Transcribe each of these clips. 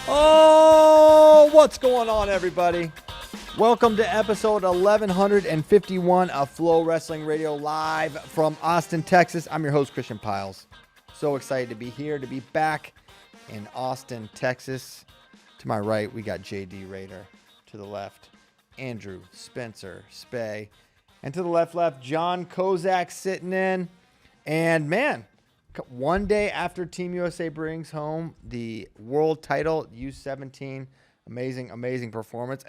Oh, what's going on, everybody? Welcome to episode 1151 of FloWrestling Radio, live from Austin, Texas. I'm your host, Christian Piles. So excited to be here, to be back in Austin, Texas. To my right, we got JD Raider. To the left, Andrew Spencer Spay. And to the left, John Kozak sitting in. And man, one day after Team USA brings home the world title, U17, amazing performance.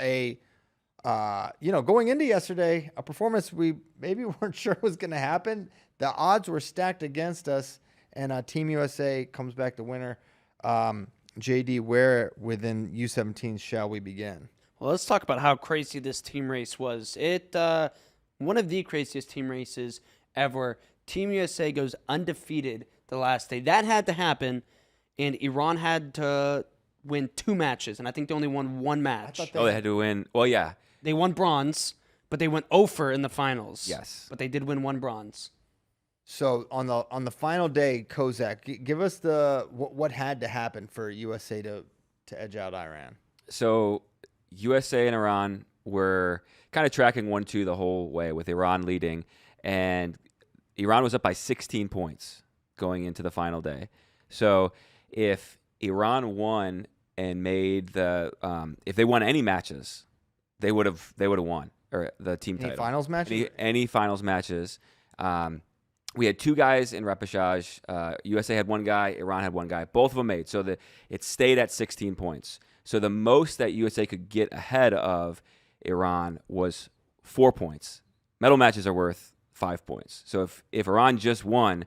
Going into yesterday, a performance we maybe weren't sure was going to happen. The odds were stacked against us, and Team USA comes back the winner. JD, where within U17 shall we begin? Well, let's talk about how crazy this team race was. One of the craziest team races ever. Team USA goes undefeated the last day. That had to happen, and Iran had to win 2 matches, and I think they only won 1 match. They had to win. Well, yeah. They won bronze, but they went 0 in the finals. Yes. But they did win 1 bronze. So on the final day, Kozak, give us what had to happen for USA to edge out Iran. So USA and Iran were kind of tracking 1-2 the whole way, with Iran leading, and Iran was up by 16 points going into the final day. So if Iran won and made if they won any matches, they would have won, or the team title. Any finals matches? Any finals matches. We had 2 guys in repechage. USA had 1 guy. Iran had 1 guy. Both of them made. So it stayed at 16 points. So the most that USA could get ahead of Iran was 4 points. Medal matches are worth 5 points. So if Iran just won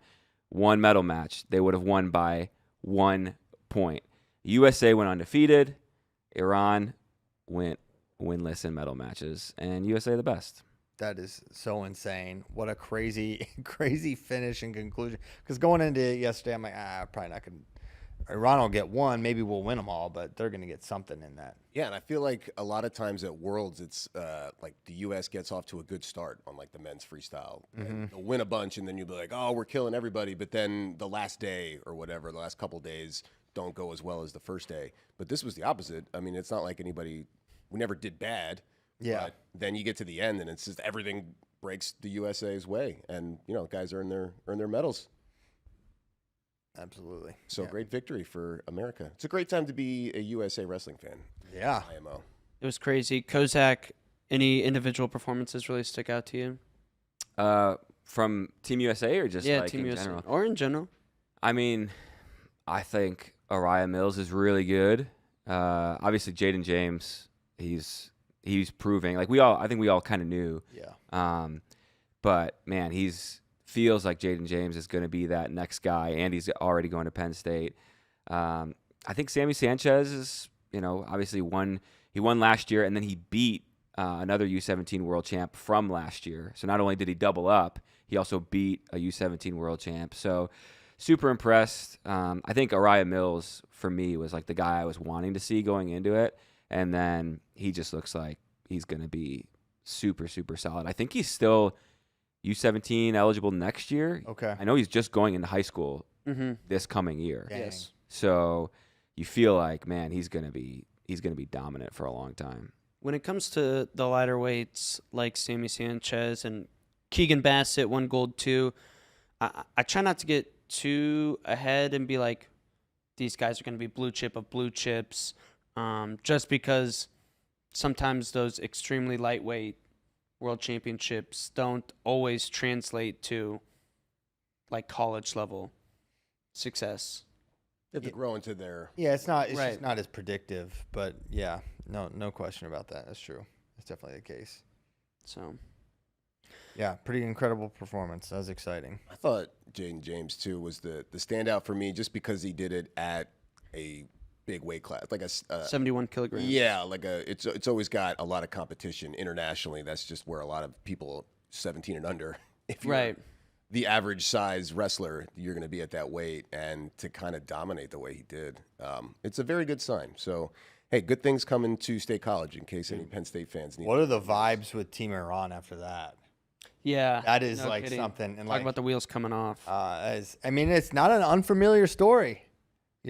1 medal match, they would have won by 1 point. USA went undefeated. Iran went winless in medal matches, and USA the best. That is so insane. What a crazy finish and conclusion. Because going into yesterday, I'm like, probably not going to. Iran will get 1. Maybe we'll win them all, but they're going to get something in that. Yeah, and I feel like a lot of times at Worlds, it's like the U.S. gets off to a good start on like the men's freestyle. Mm-hmm. They'll win a bunch, and then you'll be like, oh, we're killing everybody. But then the last day or whatever, the last couple days don't go as well as the first day. But this was the opposite. I mean, it's not like we never did bad. Yeah. But then you get to the end, and it's just everything breaks the USA's way, and guys earn their medals. Absolutely. So great victory for America. It's a great time to be a USA wrestling fan. Yeah. IMO. It was crazy. Kozak, any individual performances really stick out to you? From Team USA or just like Team in USA. general? Or in general. I mean, I think Araya Mills is really good. Obviously, Jaden James, he's proving, like I think we all kind of knew. Yeah. But man, feels like Jaden James is going to be that next guy, and he's already going to Penn State. I think Sammy Sanchez is, obviously he won last year, and then he beat another U17 world champ from last year. So not only did he double up, he also beat a U17 world champ. So super impressed. I think Araya Mills, for me, was like the guy I was wanting to see going into it. And then he just looks like he's going to be super, super solid. I think he's still U17 eligible next year. Okay. I know he's just going into high school this coming year. Dang. Yes. So you feel like, man, he's going to be dominant for a long time. When it comes to the lighter weights like Sammy Sanchez and Keegan Basset won gold too, I try not to get too ahead and be like, these guys are going to be blue chip of blue chips, just because sometimes those extremely lightweight world championships don't always translate to like college level success. They have to grow into their. Yeah, it's just not as predictive, but yeah, no question about that. That's true. That's definitely the case. So, yeah, pretty incredible performance. That was exciting. I thought Jaden James too was the standout for me, just because he did it at a big weight class, like a 71 kilograms. Yeah, it's always got a lot of competition internationally. That's just where a lot of people 17 and under. If you're the average size wrestler, you're going to be at that weight, and to kind of dominate the way he did, it's a very good sign. So, hey, good things coming to State College in case any Penn State fans need. What are the vibes with Team Iran after that? Yeah, that is no like kidding. something. And talk about the wheels coming off. I mean, it's not an unfamiliar story.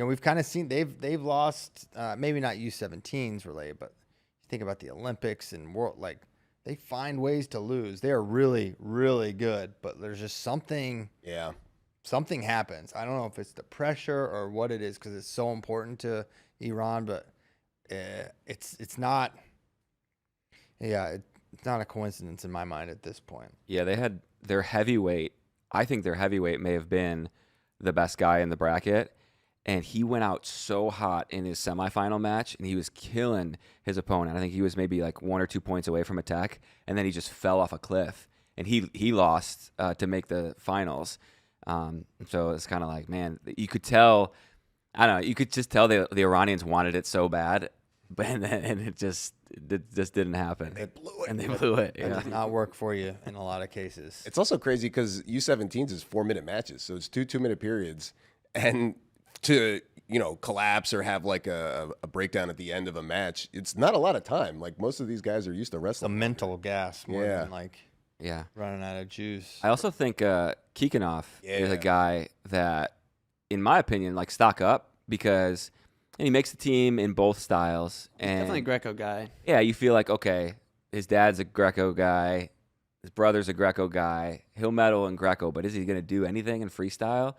we've kind of seen they've lost, maybe not U17s related, but you think about the Olympics and world, like they find ways to lose. They are really, really good, but there's just something happens. I don't know if it's the pressure or what it is, because it's so important to Iran, but it's not. Yeah, it's not a coincidence in my mind at this point. Yeah, they had their heavyweight. I think their heavyweight may have been the best guy in the bracket. And he went out so hot in his semifinal match, and he was killing his opponent. I think he was maybe like 1 or 2 points away from a tech, and then he just fell off a cliff. And he lost to make the finals. So it's kind of like, man, you could tell. I don't know. You could just tell the Iranians wanted it so bad, but and it just didn't happen. They blew it. And they blew it. It Yeah. does not work for you in a lot of cases. It's also crazy because U17s is 4-minute matches, so it's 2 2-minute periods, and to collapse or have like a breakdown at the end of a match, it's not a lot of time. Like most of these guys are used to The wrestling. mental gas more than like running out of juice. I also think Kikinov is a guy that, in my opinion, like stock up because he makes the team in both styles. And Definitely a Greco guy. yeah, you feel like, okay, his dad's a Greco guy, his brother's a Greco guy. He'll medal in Greco, but is he going to do anything in freestyle?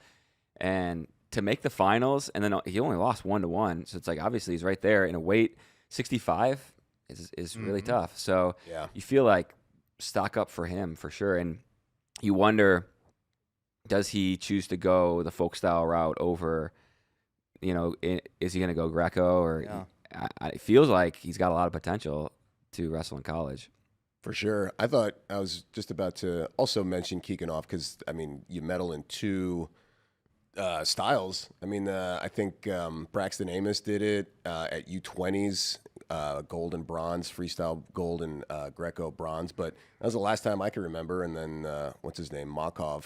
And to make the finals, and then he only lost 1-1, so it's like obviously he's right there in a weight 65 is really tough. So you feel like stock up for him for sure, and you wonder, does he choose to go the folk style route over? Is he going to go Greco or? It feels like he's got a lot of potential to wrestle in college. For sure. I thought I was just about to also mention Kikinov because you medal in 2 styles. I think Braxton Amos did it at U20s, gold and bronze, freestyle gold and Greco bronze. But that was the last time I can remember. And then what's his name, Makov,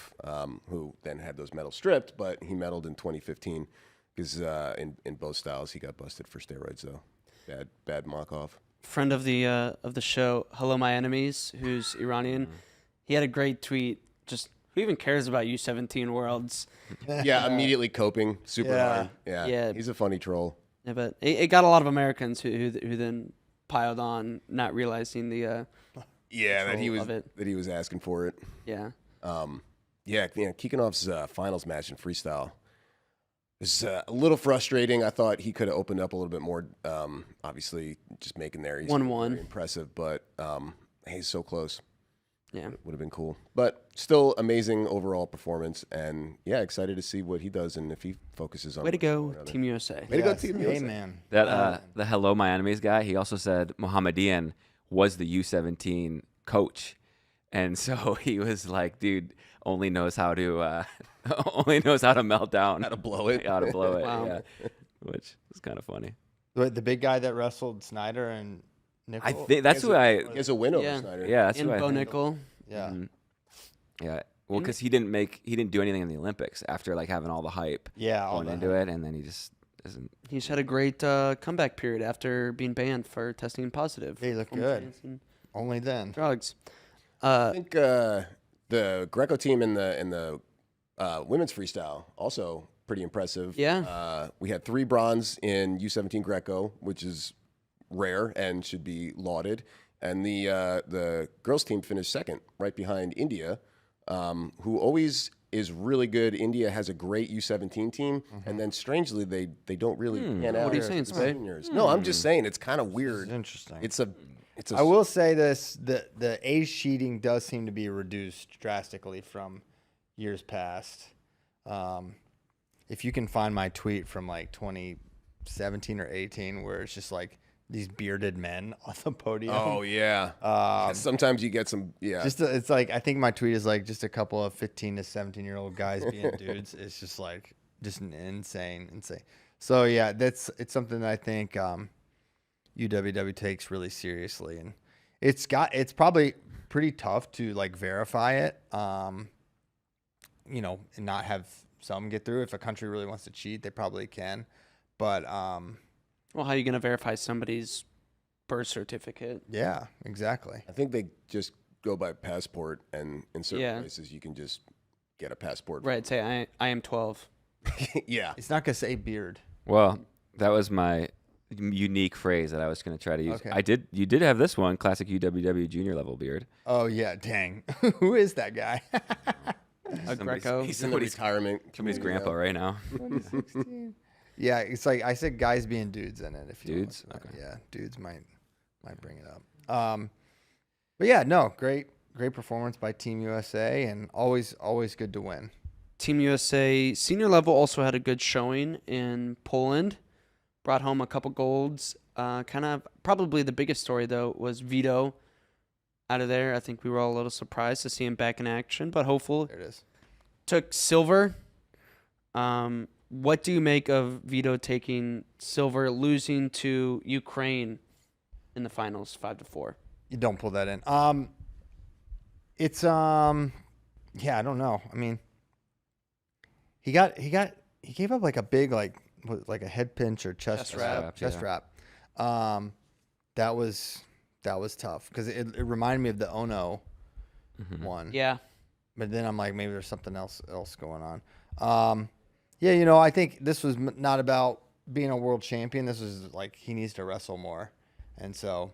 who then had those medals stripped, but he medaled in 2015 because in both styles he got busted for steroids though. Bad Makov. Friend of the show, Hello My Enemies, who's Iranian. He had a great tweet. Just who even cares about U17 Worlds? Yeah, immediately coping super hard. Yeah. He's a funny troll. Yeah, but it got a lot of Americans who then piled on, not realizing the that he of it. was asking for it. Yeah. Kikanov's finals match in freestyle was a little frustrating. I thought he could have opened up a little bit more. Obviously, just making there, he's 1-1. very impressive, but he's so close. Yeah. Would have been cool. But still amazing overall performance. And, excited to see what he does and if he focuses on Way to go, Team USA. Way to go, Team USA. Amen. That the Hello My Enemies guy, he also said Mohammedian was the U17 coach. And so he was like, dude, only knows how to melt down. How to blow it. How to blow it, Wow. yeah. Which is kind of funny. The big guy that wrestled Snyder and Nickel. I think that's who I. He has a win over Yeah. Snyder. Yeah, that's And who I Bo think. Nickel. Yeah. Mhm. Yeah. Well, because he didn't do anything in the Olympics after like having all the hype Yeah. all going that. into it, and then he just isn't. He's had a great comeback period after being banned for testing positive. He looked for good. substance and Only then. drugs. I think the Greco team in the women's freestyle also pretty impressive. Yeah. We had 3 bronze in U17 Greco, which is rare and should be lauded. And the girls team finished second, right behind India, who always is really good. India has a great U17 team, and then strangely they don't really pan out. What are you as saying, the Spade? seniors. No, I'm just saying it's kind of It's weird. interesting. It's a I will say this: the age cheating does seem to be reduced drastically from years past. If you can find my tweet from like 2017 or 18, where it's just like these bearded men on the podium. Oh yeah. Sometimes you get some It's like I think my tweet is like just a couple of 15 to 17-year-old guys being dudes. It's just like an insane. So yeah, it's something that I think UWW takes really seriously, and it's probably pretty tough to like verify it, and not have some get through. If a country really wants to cheat, they probably can, but Well, how are you going to verify somebody's birth certificate? yeah, exactly. I think they just go by passport, and in certain Yeah. places you can just get a passport. Right. Say I am 12. Yeah. It's not gonna say beard. Well, that was my unique phrase that I was going to try to use. Okay. You did have this one, classic UWW junior level beard. Oh yeah, dang. Who is that guy? A Greco. He's in the retirement. Somebody's grandpa right now. 2016. Yeah, it's like I said, guys being dudes in it. If you Dudes? want. Okay. Yeah, dudes might bring it up. But yeah, no, great performance by Team USA, and always good to win. Team USA senior level also had a good showing in Poland. Brought home a couple golds. Kind of probably the biggest story, though, was Vito out of there. I think we were all a little surprised to see him back in action, but hopeful. There it is. Took silver. What do you make of Vito taking silver, losing to Ukraine in the finals 5-4? You don't pull that in. It's yeah, I don't know. I mean, he gave up like a big like a head pinch or chest wrap. That was tough because it reminded me of the Ono one. Yeah. But then I'm like, maybe there's something else going on. Yeah, I think this was not about being a world champion. This was like he needs to wrestle more, and so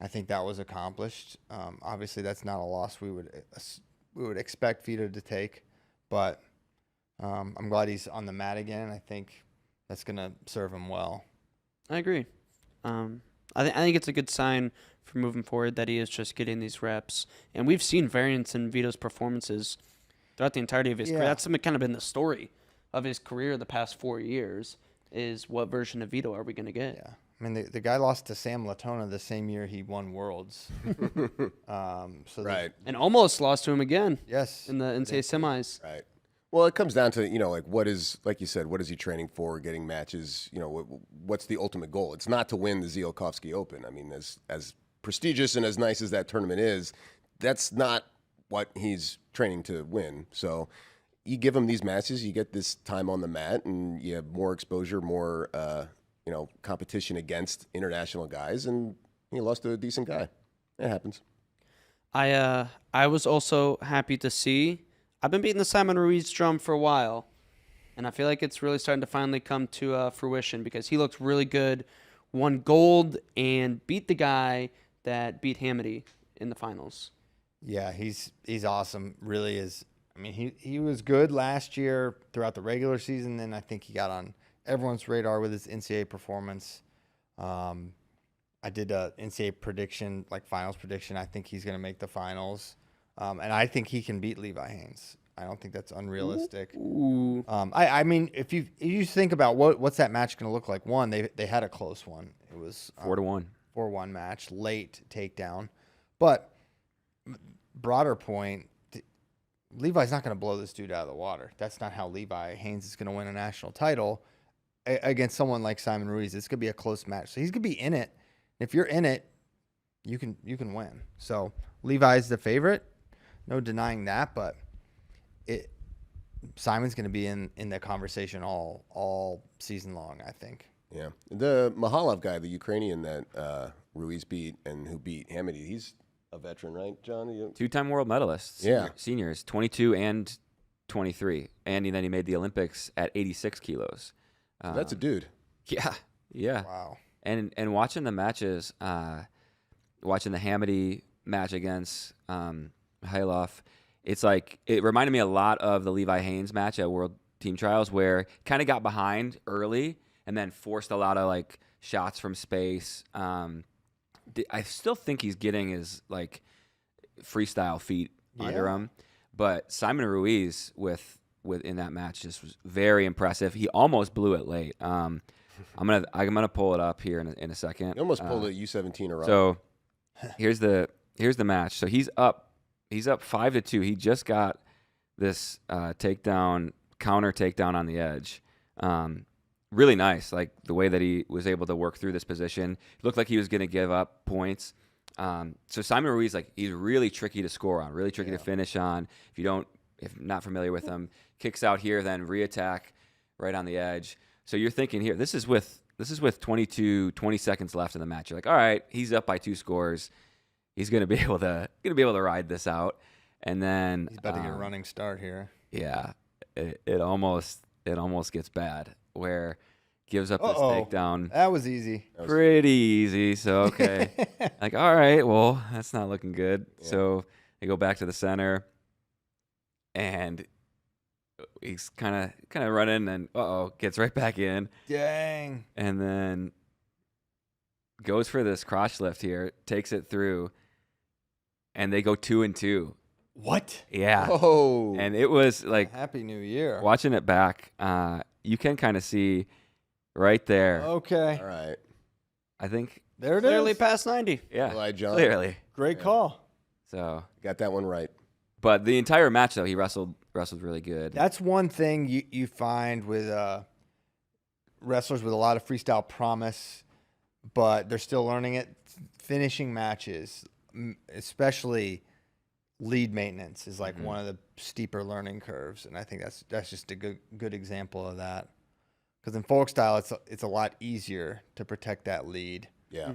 I think that was accomplished. Obviously, that's not a loss we would expect Vito to take, but I'm glad he's on the mat again. I think that's gonna serve him well. I agree. I think it's a good sign for moving forward that he is just getting these reps, and we've seen variance in Vito's performances throughout the entirety of his career. That's kind of been the story of his career the past 4 years. Is what version of Vito are we gonna get? Yeah, I mean the guy lost to Sam Latona the same year he won Worlds. So Right. And almost lost to him again. Yes. In the NCAA semis. Right. Well, it comes down to, like what is, like you said, what is he training for, getting matches, what's the ultimate goal? It's not to win the Ziolkowski Open. I mean, as prestigious and as nice as that tournament is, that's not what he's training to win. So you give him these matches, you get this time on the mat, and you have more exposure, more, competition against international guys, and he lost to a decent guy. It happens. I was also happy to see. I've been beating the Simon Ruiz drum for a while, and I feel like it's really starting to finally come to fruition because he looks really good, won gold, and beat the guy that beat Hamity in the finals. Yeah, he's awesome. Really is. I mean, he was good last year throughout the regular season. Then I think he got on everyone's radar with his NCAA performance. I did a NCAA prediction, like finals prediction. I think he's going to make the finals. And I think he can beat Levi Haynes. I don't think that's unrealistic. Ooh. I mean, if you think about what's that match going to look like? One, they had a close one. It was 4-1. 4-1 match, late takedown. But broader point, Levi's not going to blow this dude out of the water. That's not how Levi Haynes is going to win a national title against someone like Simon Ruiz. It's going to be a close match. So he's going to be in it. If you're in it, you can win. So Levi's the favorite. No denying that, but Simon's going to be in the conversation all season long, I think. Yeah. The Mahalov guy, the Ukrainian that Ruiz beat and who beat Hamity, he's a veteran, right, John? 2-time world medalist. Yeah. Seniors, 22 and 23. And then he made the Olympics at 86 kilos. That's a dude. Yeah. Yeah. Wow. And watching the matches, watching the Hamity match against Hailov, it's like it reminded me a lot of the Levi Haynes match at World Team Trials, where kind of got behind early and then forced a lot of like shots from space. I still think he's getting his like freestyle feet under him, but Simon Ruiz in that match just was very impressive. He almost blew it late. I'm gonna pull it up here in a second. He almost pulled a U17 around. So here's the match. So he's up 5-2. He just got this counter takedown on the edge. Really nice, like the way that he was able to work through this position. It looked like he was going to give up points. So Simon Ruiz, like, he's really tricky to score on, really tricky to finish on. If not familiar with him, kicks out here, then re-attack right on the edge. So you're thinking here, this is with 20 seconds left in the match. You're like, all right, he's up by 2 scores. He's going to be able to ride this out. And then He's about to get a running start here. Yeah, it almost it almost gets bad, where gives up this Uh-oh. takedown. That was easy. Pretty easy. So, okay. Like, all right, well, that's not looking good. Yeah. So they go back to the center, and he's kind of running, and gets right back in, Dang. and then goes for this crotch lift here, takes it through, and they go 2-2. What? Yeah. Oh. And it was like Happy New Year. watching it back, you can kind of see right there. Okay. All right. I think, There it Clearly is. past 90. yeah, Eli John. clearly. Great Yeah. call. So, Got that one right. but the entire match though, he wrestled really good. That's one thing you find with wrestlers with a lot of freestyle promise, but they're still learning it. Finishing matches, especially lead maintenance, is like one of the steeper learning curves, and I think that's just a good example of that. Because in folk style, it's a lot easier to protect that lead Yeah.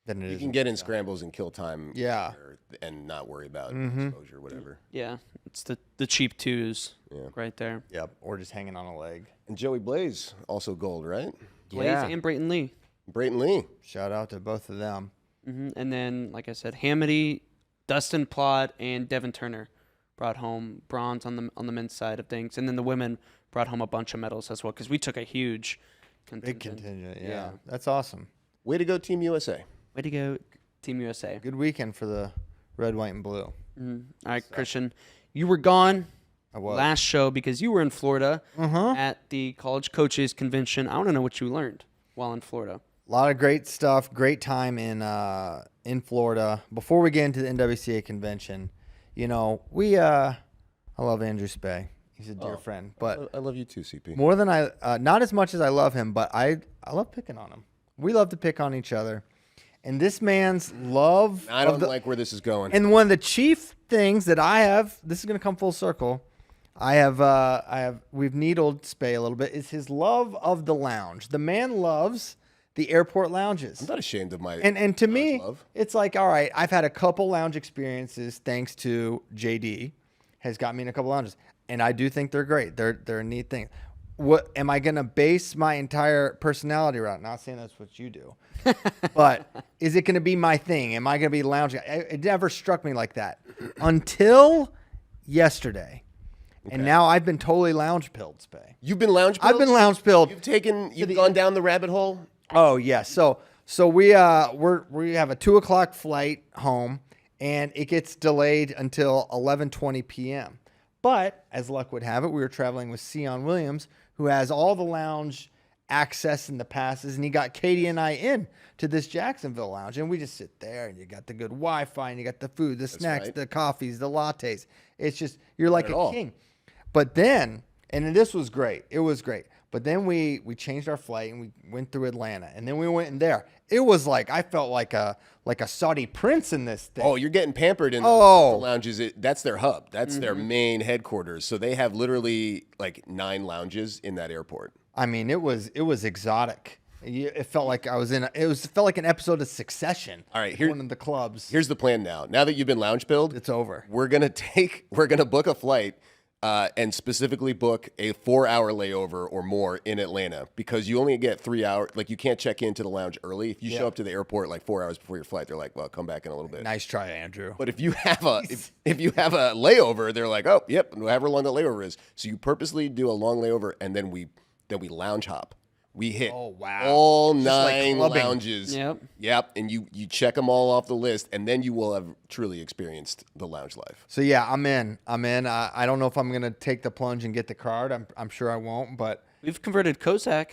than it You is. can get in scrambles and kill time. Yeah. And not worry about Mhm. exposure, whatever. Yeah, it's the cheap twos Yeah. right there. Yep, or just hanging on a leg. And Joey Blaze, also gold, right? Blaze Yeah. and Brayton Lee. Brayton Lee. Shout out to both of them. And then, like I said, Hamity, Dustin Plott, and Devin Turner brought home bronze on the men's side of things, and then the women brought home a bunch of medals as well because we took a huge contingent. Big contingent, yeah. That's awesome. Way to go, Team USA. Way to go, Team USA. Good weekend for the red, white, and blue. All right, Christian, you were gone I was. last show because you were in Florida Uh-huh. at the College Coaches Convention. I want to know what you learned while in Florida. A lot of great stuff. Great time in Florida. Before we get into the NWCA convention, I love Andrew Spey. He's a dear friend, but I love you too, CP. more than not as much as I love him, but I love picking on him. We love to pick on each other, and this man's love. I don't like where this is going. And one of the chief things that I have, this is going to come full circle. We've needled Spey a little bit. Is his love of the lounge. The man loves the airport lounges. I'm not ashamed of my And to me, love. it's like, all right, I've had a couple lounge experiences thanks to JD, has got me in a couple lounges, and I do think they're great. They're a neat thing. What am I going to base my entire personality around? Not saying that's what you do, but is it going to be my thing? Am I going to be lounging? It never struck me like that until yesterday, and now I've been totally lounge pilled, Spey. You've been lounge pilled? I've been lounge pilled. You've gone down the rabbit hole? Oh yeah, so we have a 2:00 flight home, and it gets delayed until 11:20 p.m. But as luck would have it, we were traveling with Sion Williams, who has all the lounge access and the passes, and he got Katie and I in to this Jacksonville lounge, and we just sit there, and you got the good Wi-Fi, and you got the food, the snacks, right. the coffees, the lattes. It's just you're like Not at a all. king. But then, and this was great. It was great. But then we changed our flight and we went through Atlanta, and then we went in there. It was like I felt like a Saudi prince in this thing. Oh, you're getting pampered in the lounges. That's their hub. That's their main headquarters. So they have literally like 9 lounges in that airport. I mean, it was exotic. It felt like I was felt like an episode of Succession. All right, one of the clubs. Here's the plan now. Now that you've been lounge pilled, It's over. We're gonna book a flight. And specifically book a 4-hour layover or more in Atlanta because you only get 3 hours. Like you can't check into the lounge early. If you show up to the airport like 4 hours before your flight, they're like, "Well, come back in a little bit." Nice try, Andrew. But if you have a if you have a layover, they're like, "Oh, yep, however long the layover is." So you purposely do a long layover and then we lounge hop. We hit all Just like 9 clubbing. lounges. Yep. And you check them all off the list, and then you will have truly experienced the lounge life. So yeah, I'm in. I don't know if I'm gonna take the plunge and get the card. I'm sure I won't, but We've converted Kozak.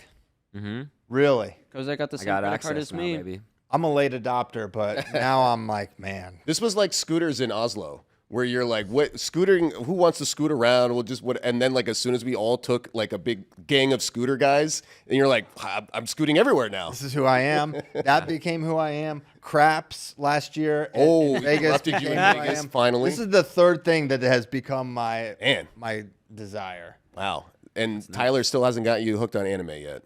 really, Kozak got the I same got credit card access as now, me. baby. I'm a late adopter, but now I'm like, man. This was like scooters in Oslo, where you're like, what scootering? Who wants to scoot around? We'll just what? And then like as soon as we all took like a big gang of scooter guys, and you're like, I'm scooting everywhere now. This is who I am. That became who I am. Craps last year. Oh, in Vegas. erupted you in became who I Vegas, am. finally? This is the third thing that has become my Man. my desire. Wow. And Tyler still hasn't got you hooked on anime yet.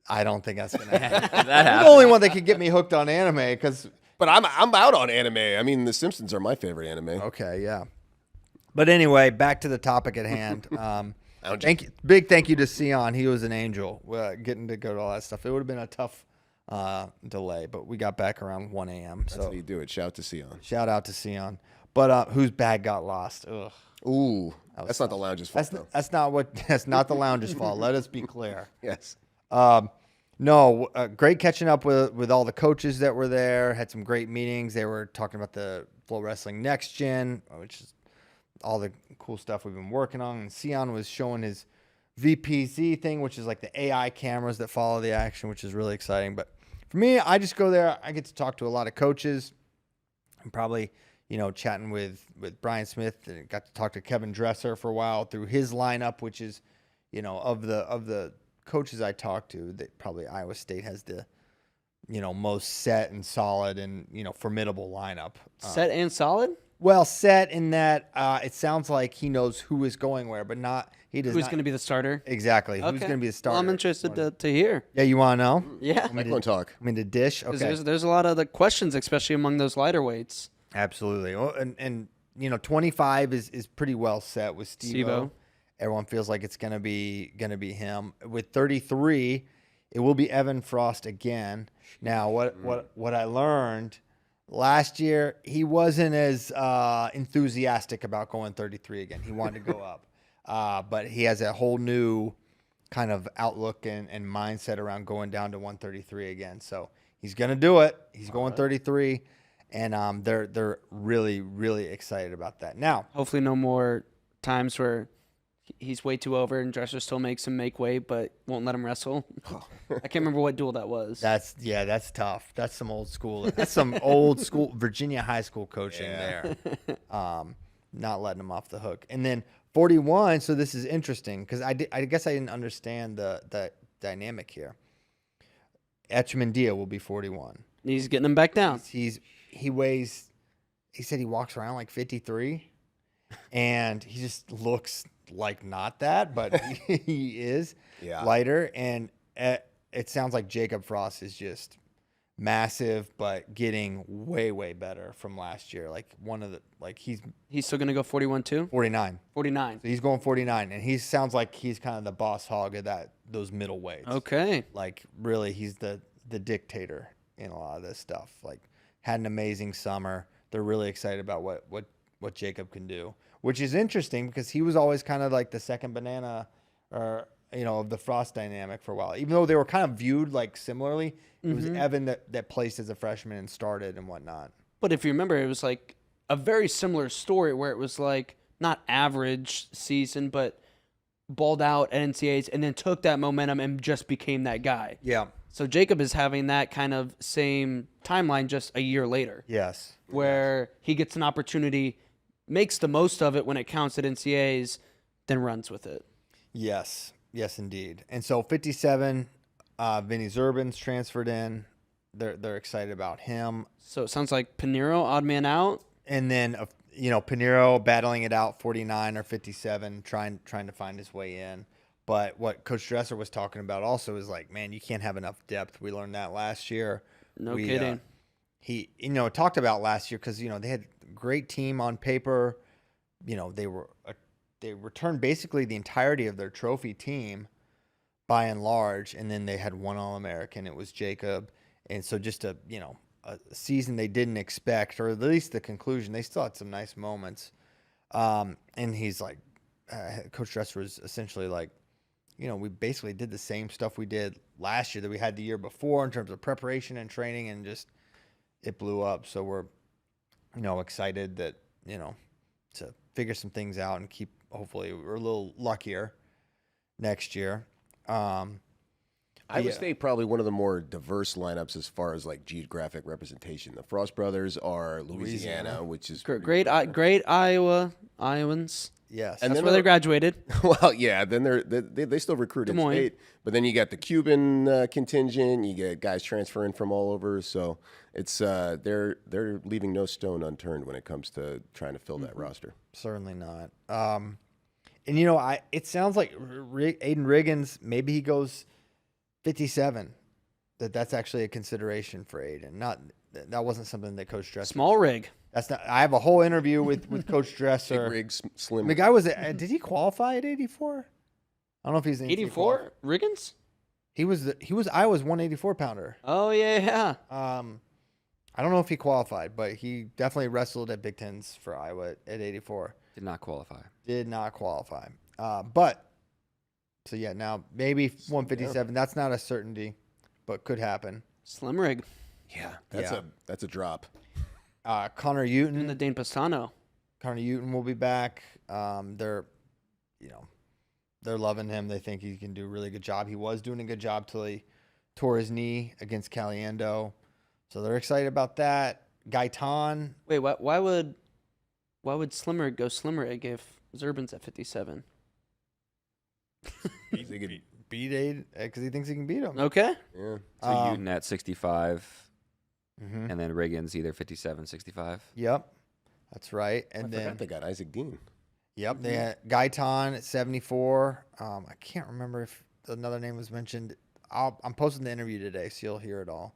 I don't think that's gonna happen. That You're happened. the only one that could get me hooked on anime because But I'm out on anime. I mean, The Simpsons are my favorite anime. okay, yeah. But anyway, back to the topic at hand. Big thank you to Sion. He was an angel getting to go to all that stuff. It would have been a tough delay, but we got back around 1 a.m. That's how you do it. Shout out to Sion. Shout out to Sion. But whose bag got lost? Ugh. Ooh, that's not the lounge's fault. That's not the lounge's fault. Let us be clear. Yes. No, great catching up with all the coaches that were there. Had some great meetings. They were talking about the FloWrestling Next Gen, which is all the cool stuff we've been working on. And Sion was showing his VPZ thing, which is like the AI cameras that follow the action, which is really exciting. But for me, I just go there. I get to talk to a lot of coaches. I'm probably, chatting with Brian Smith, and got to talk to Kevin Dresser for a while through his lineup, which is, of the coaches I talked to, that probably Iowa State has the, most set and solid and, formidable lineup. Set and solid? Well, set in that it sounds like he knows who is going where, but he does Who's not. going to be the starter? Exactly. Okay. Who's going to be the starter? Well, I'm interested to hear. Yeah, you want to know? Yeah. I'm going to talk. I mean, the dish? 'Cause Okay. there's a lot of the questions, especially among those lighter weights. Absolutely. Well, and 25 is pretty well set with Steve-O. Everyone feels like it's gonna be him. With 33, it will be Evan Frost again. Now, what I learned last year, he wasn't as enthusiastic about going 33 again. He wanted to go up, but he has a whole new kind of outlook and mindset around going down to 133 again. So he's gonna do it. He's going 33. And they're really, really excited about that. Now, hopefully no more times where he's way too over and Dresser still makes him make weight but won't let him wrestle. I can't remember what duel that was. That's tough. That's some old school. That's some old school Virginia high school coaching there. Not letting him off the hook. And then 41. So this is interesting because I guess I didn't understand the dynamic here. Etchemandia will be 41. He's getting him back down. He weighs, he said he walks around like 53, and he just looks like not that, but he is lighter. And it sounds like Jacob Frost is just massive, but getting way, way better from last year. Like he's still going to go 41 too? 49. 49. So he's going 49, and he sounds like he's kind of the boss hog of those middle weights. Okay. Like really, he's the dictator in a lot of this stuff. Like, had an amazing summer. They're really excited about what Jacob can do, which is interesting because he was always kind of like the second banana or, of the Frost dynamic for a while. Even though they were kind of viewed like similarly, it was Evan that placed as a freshman and started and whatnot. But if you remember, it was like a very similar story where it was like not average season, but balled out at NCAAs and then took that momentum and just became that guy. Yeah. So Jacob is having that kind of same timeline just a year later. Yes. Where he gets an opportunity, makes the most of it when it counts at NCAAs, then runs with it. Yes. Yes, indeed. And so 57, Vinny Zurban's transferred in. They're excited about him. So it sounds like Pinheiro, odd man out. And then, Pinheiro battling it out, 49 or 57, trying to find his way in. But what Coach Dresser was talking about also is like, man, you can't have enough depth. We learned that last year. No kidding. He, talked about last year because, they had a great team on paper. They returned basically the entirety of their trophy team by and large. And then they had one All-American. It was Jacob. And so just a season they didn't expect, or at least the conclusion, they still had some nice moments. And he's like, Coach Dresser was essentially like, we basically did the same stuff we did last year that we had the year before in terms of preparation and training, and just it blew up. So we're, excited that, to figure some things out and hopefully we're a little luckier next year. Iowa State probably one of the more diverse lineups as far as like geographic representation. The Frost brothers are Louisiana. Which is great Iowans. Yes, and that's where they graduated. Well, yeah. Then they still recruit in state, but then you got the Cuban contingent. You get guys transferring from all over. So it's they're leaving no stone unturned when it comes to trying to fill that roster. Certainly not. And it sounds like Aiden Riggins, maybe he goes 57. That's actually a consideration for Aiden. That wasn't something that Coach Dresser. Small rig. That's not. I have a whole interview with Coach Dresser. Big rig, slim. The guy was. Did he qualify at 84? I don't know if he's an 84 Riggins. He was Iowa's 184 pounder. Oh yeah. I don't know if he qualified, but he definitely wrestled at Big Tens for Iowa at 84. Did not qualify. But so yeah, now maybe 157. That's not a certainty, but could happen. Slim rig. Yeah, that's a drop. Connor And Uton. the Dane Pastano. Connor Uton will be back. They're loving him. They think he can do a really good job. He was doing a good job till he tore his knee against Caliendo. So they're excited about that. Gaitan. Wait, why would Slim rig go Slim rig if Zurbin's at 57? They could Beat Aid because he thinks he can beat him. Okay. Yeah. So Uton at 65, Mhm. and then Riggins either 57, 65. Yep, that's right. I And forgot then they got Isaac Dean. yep, they had Gaitan at 74. I can't remember if another name was mentioned. I'm posting the interview today, so you'll hear it all.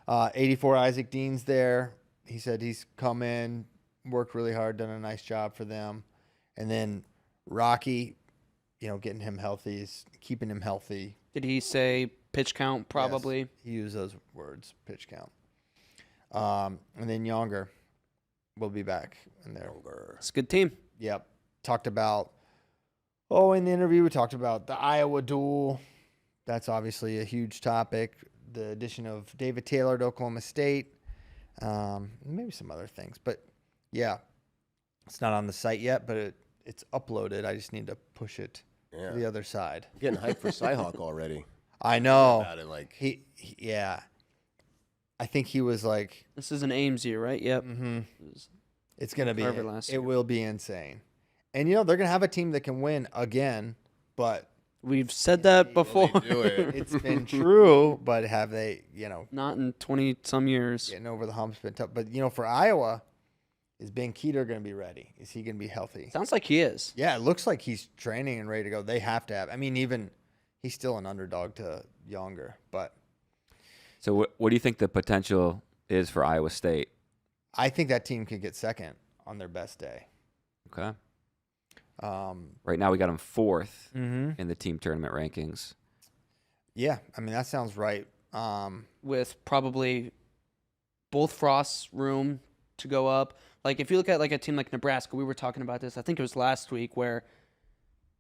84 Isaac Dean's there. He said he's come in, worked really hard, done a nice job for them. And then Rocky, getting him healthy, keeping him healthy. Did he say pitch count? Probably. Yes, he used those words, pitch count. And then Younger will be back in there. It's a good team. Yep. Talked about, in the interview, we talked about the Iowa Duel. That's obviously a huge topic. The addition of David Taylor to Oklahoma State. Maybe some other things. But, yeah, it's not on the site yet, but it's uploaded. I just need to push it to the other side. I'm getting hyped for Cyhawk already. I know. About it, like Yeah. I think he was like, This is an Ames year, right? Yep. it's going to be, Harvard last year. it will be insane. And, they're going to have a team that can win again, but We've said that before. Will they do it? it's been true, but have they, Not in 20-some years. getting over the hump's been tough. But, for Iowa, is Ben Keeter going to be ready? Is he going to be healthy? Sounds like he is. Yeah, it looks like he's training and ready to go. They have to have. I mean, even he's still an underdog to Younger, but So what do you think the potential is for Iowa State? I think that team could get second on their best day. Okay. Right now we got them 4th Mm-hmm. in the team tournament rankings. Yeah, I mean, that sounds right. With probably both Frost's room to go up. Like, if you look at, like, a team like Nebraska, we were talking about this, I think it was last week, where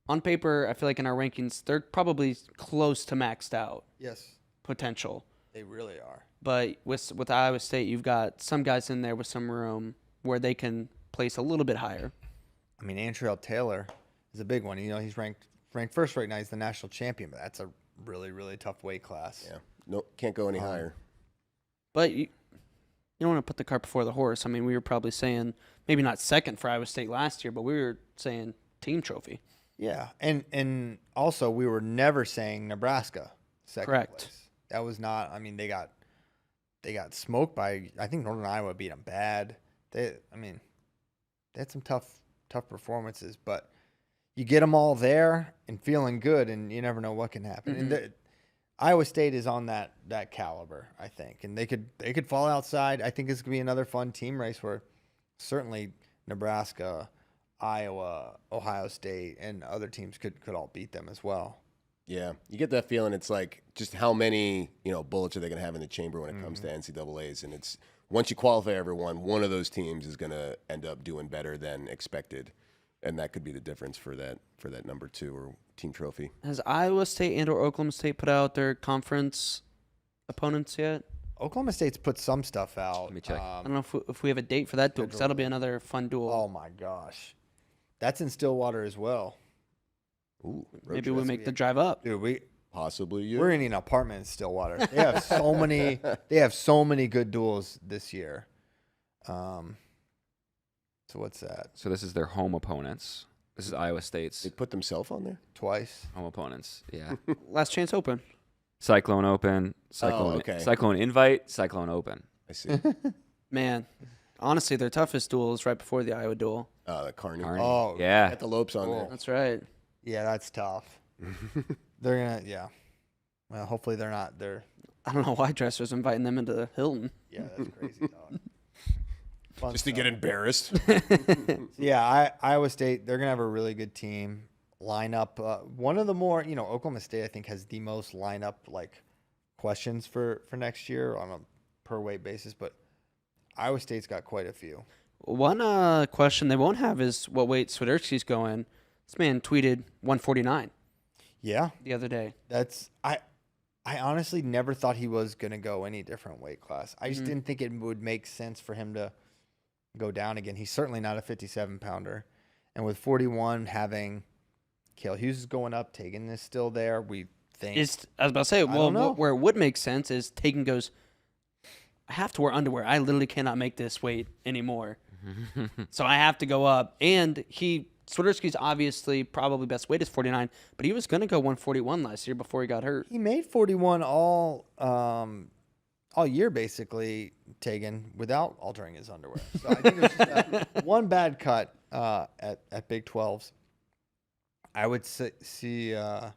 on paper, I feel like in our rankings, they're probably close to maxed out Yes, potential. they really are. But with Iowa State, you've got some guys in there with some room where they can place a little bit higher. I mean, Antrell Taylor is a big one. He's ranked first right now. He's the national champion, but that's a really, really tough weight class. Yeah. No, can't go any higher. But you don't want to put the cart before the horse. I mean, we were probably saying maybe not second for Iowa State last year, but we were saying team trophy. Yeah, and also we were never saying Nebraska second Correct. place. That was not. I mean, they got smoked by. I think Northern Iowa beat them bad. They had some tough performances, but you get them all there and feeling good, and you never know what can happen. Mm-hmm. And Iowa State is on that caliber, I think, and they could fall outside. I think it's gonna be another fun team race where certainly Nebraska, Iowa, Ohio State, and other teams could all beat them as well. Yeah, you get that feeling. It's like just how many bullets are they going to have in the chamber when it comes to NCAAs, and it's once you qualify everyone, one of those teams is going to end up doing better than expected, and that could be the difference for that number 2 or team trophy. Has Iowa State and or Oklahoma State put out their conference opponents yet? Oklahoma State's put some stuff out. Let me check. I don't know if we have a date for that duel, because that'll be another fun duel. Oh my gosh, that's in Stillwater as well. Ooh, Maybe we make the drive up. Dude, possibly we're in an apartment in Stillwater. They have so many. They have so many good duels this year. So what's that? So this is their home opponents. This is Iowa State's They put themselves on there. Twice. home opponents. Yeah. Last chance open. Cyclone Open, Cyclone okay. Cyclone Invite, Cyclone Open. I see. Man, honestly, their toughest duel is right before the Iowa duel. The Carney. Carney. Oh, Yeah. Got the Lopes on there. That's right. Yeah, that's tough. They're gonna. Yeah. Well, hopefully they're not. I don't know why Dresser's inviting them into the Hilton. Yeah, that's crazy talk. Fun Just to stuff. get embarrassed. Yeah, Iowa State, they're going to have a really good team. A lineup. One of the more, Oklahoma State, I think, has the most lineup questions for next year on a per weight basis, but Iowa State's got quite a few. One question they won't have is what weight Swiderski's going. This man tweeted 149. Yeah, the other day. I honestly never thought he was going to go any different weight class. I just didn't think it would make sense for him to go down again. He's certainly not a 57-pounder. And with 41 having Cale Hughes is going up, Tegan is still there, we think. I was about to say, where it would make sense is Tegan goes, I have to wear underwear. I literally cannot make this weight anymore. So I have to go up. And Swiderski's obviously probably best weight is 49, but he was going to go 141 last year before he got hurt. He made 41 all year, basically, Tegan, without altering his underwear. So I think it was just that one bad cut at Big 12s. I would see, I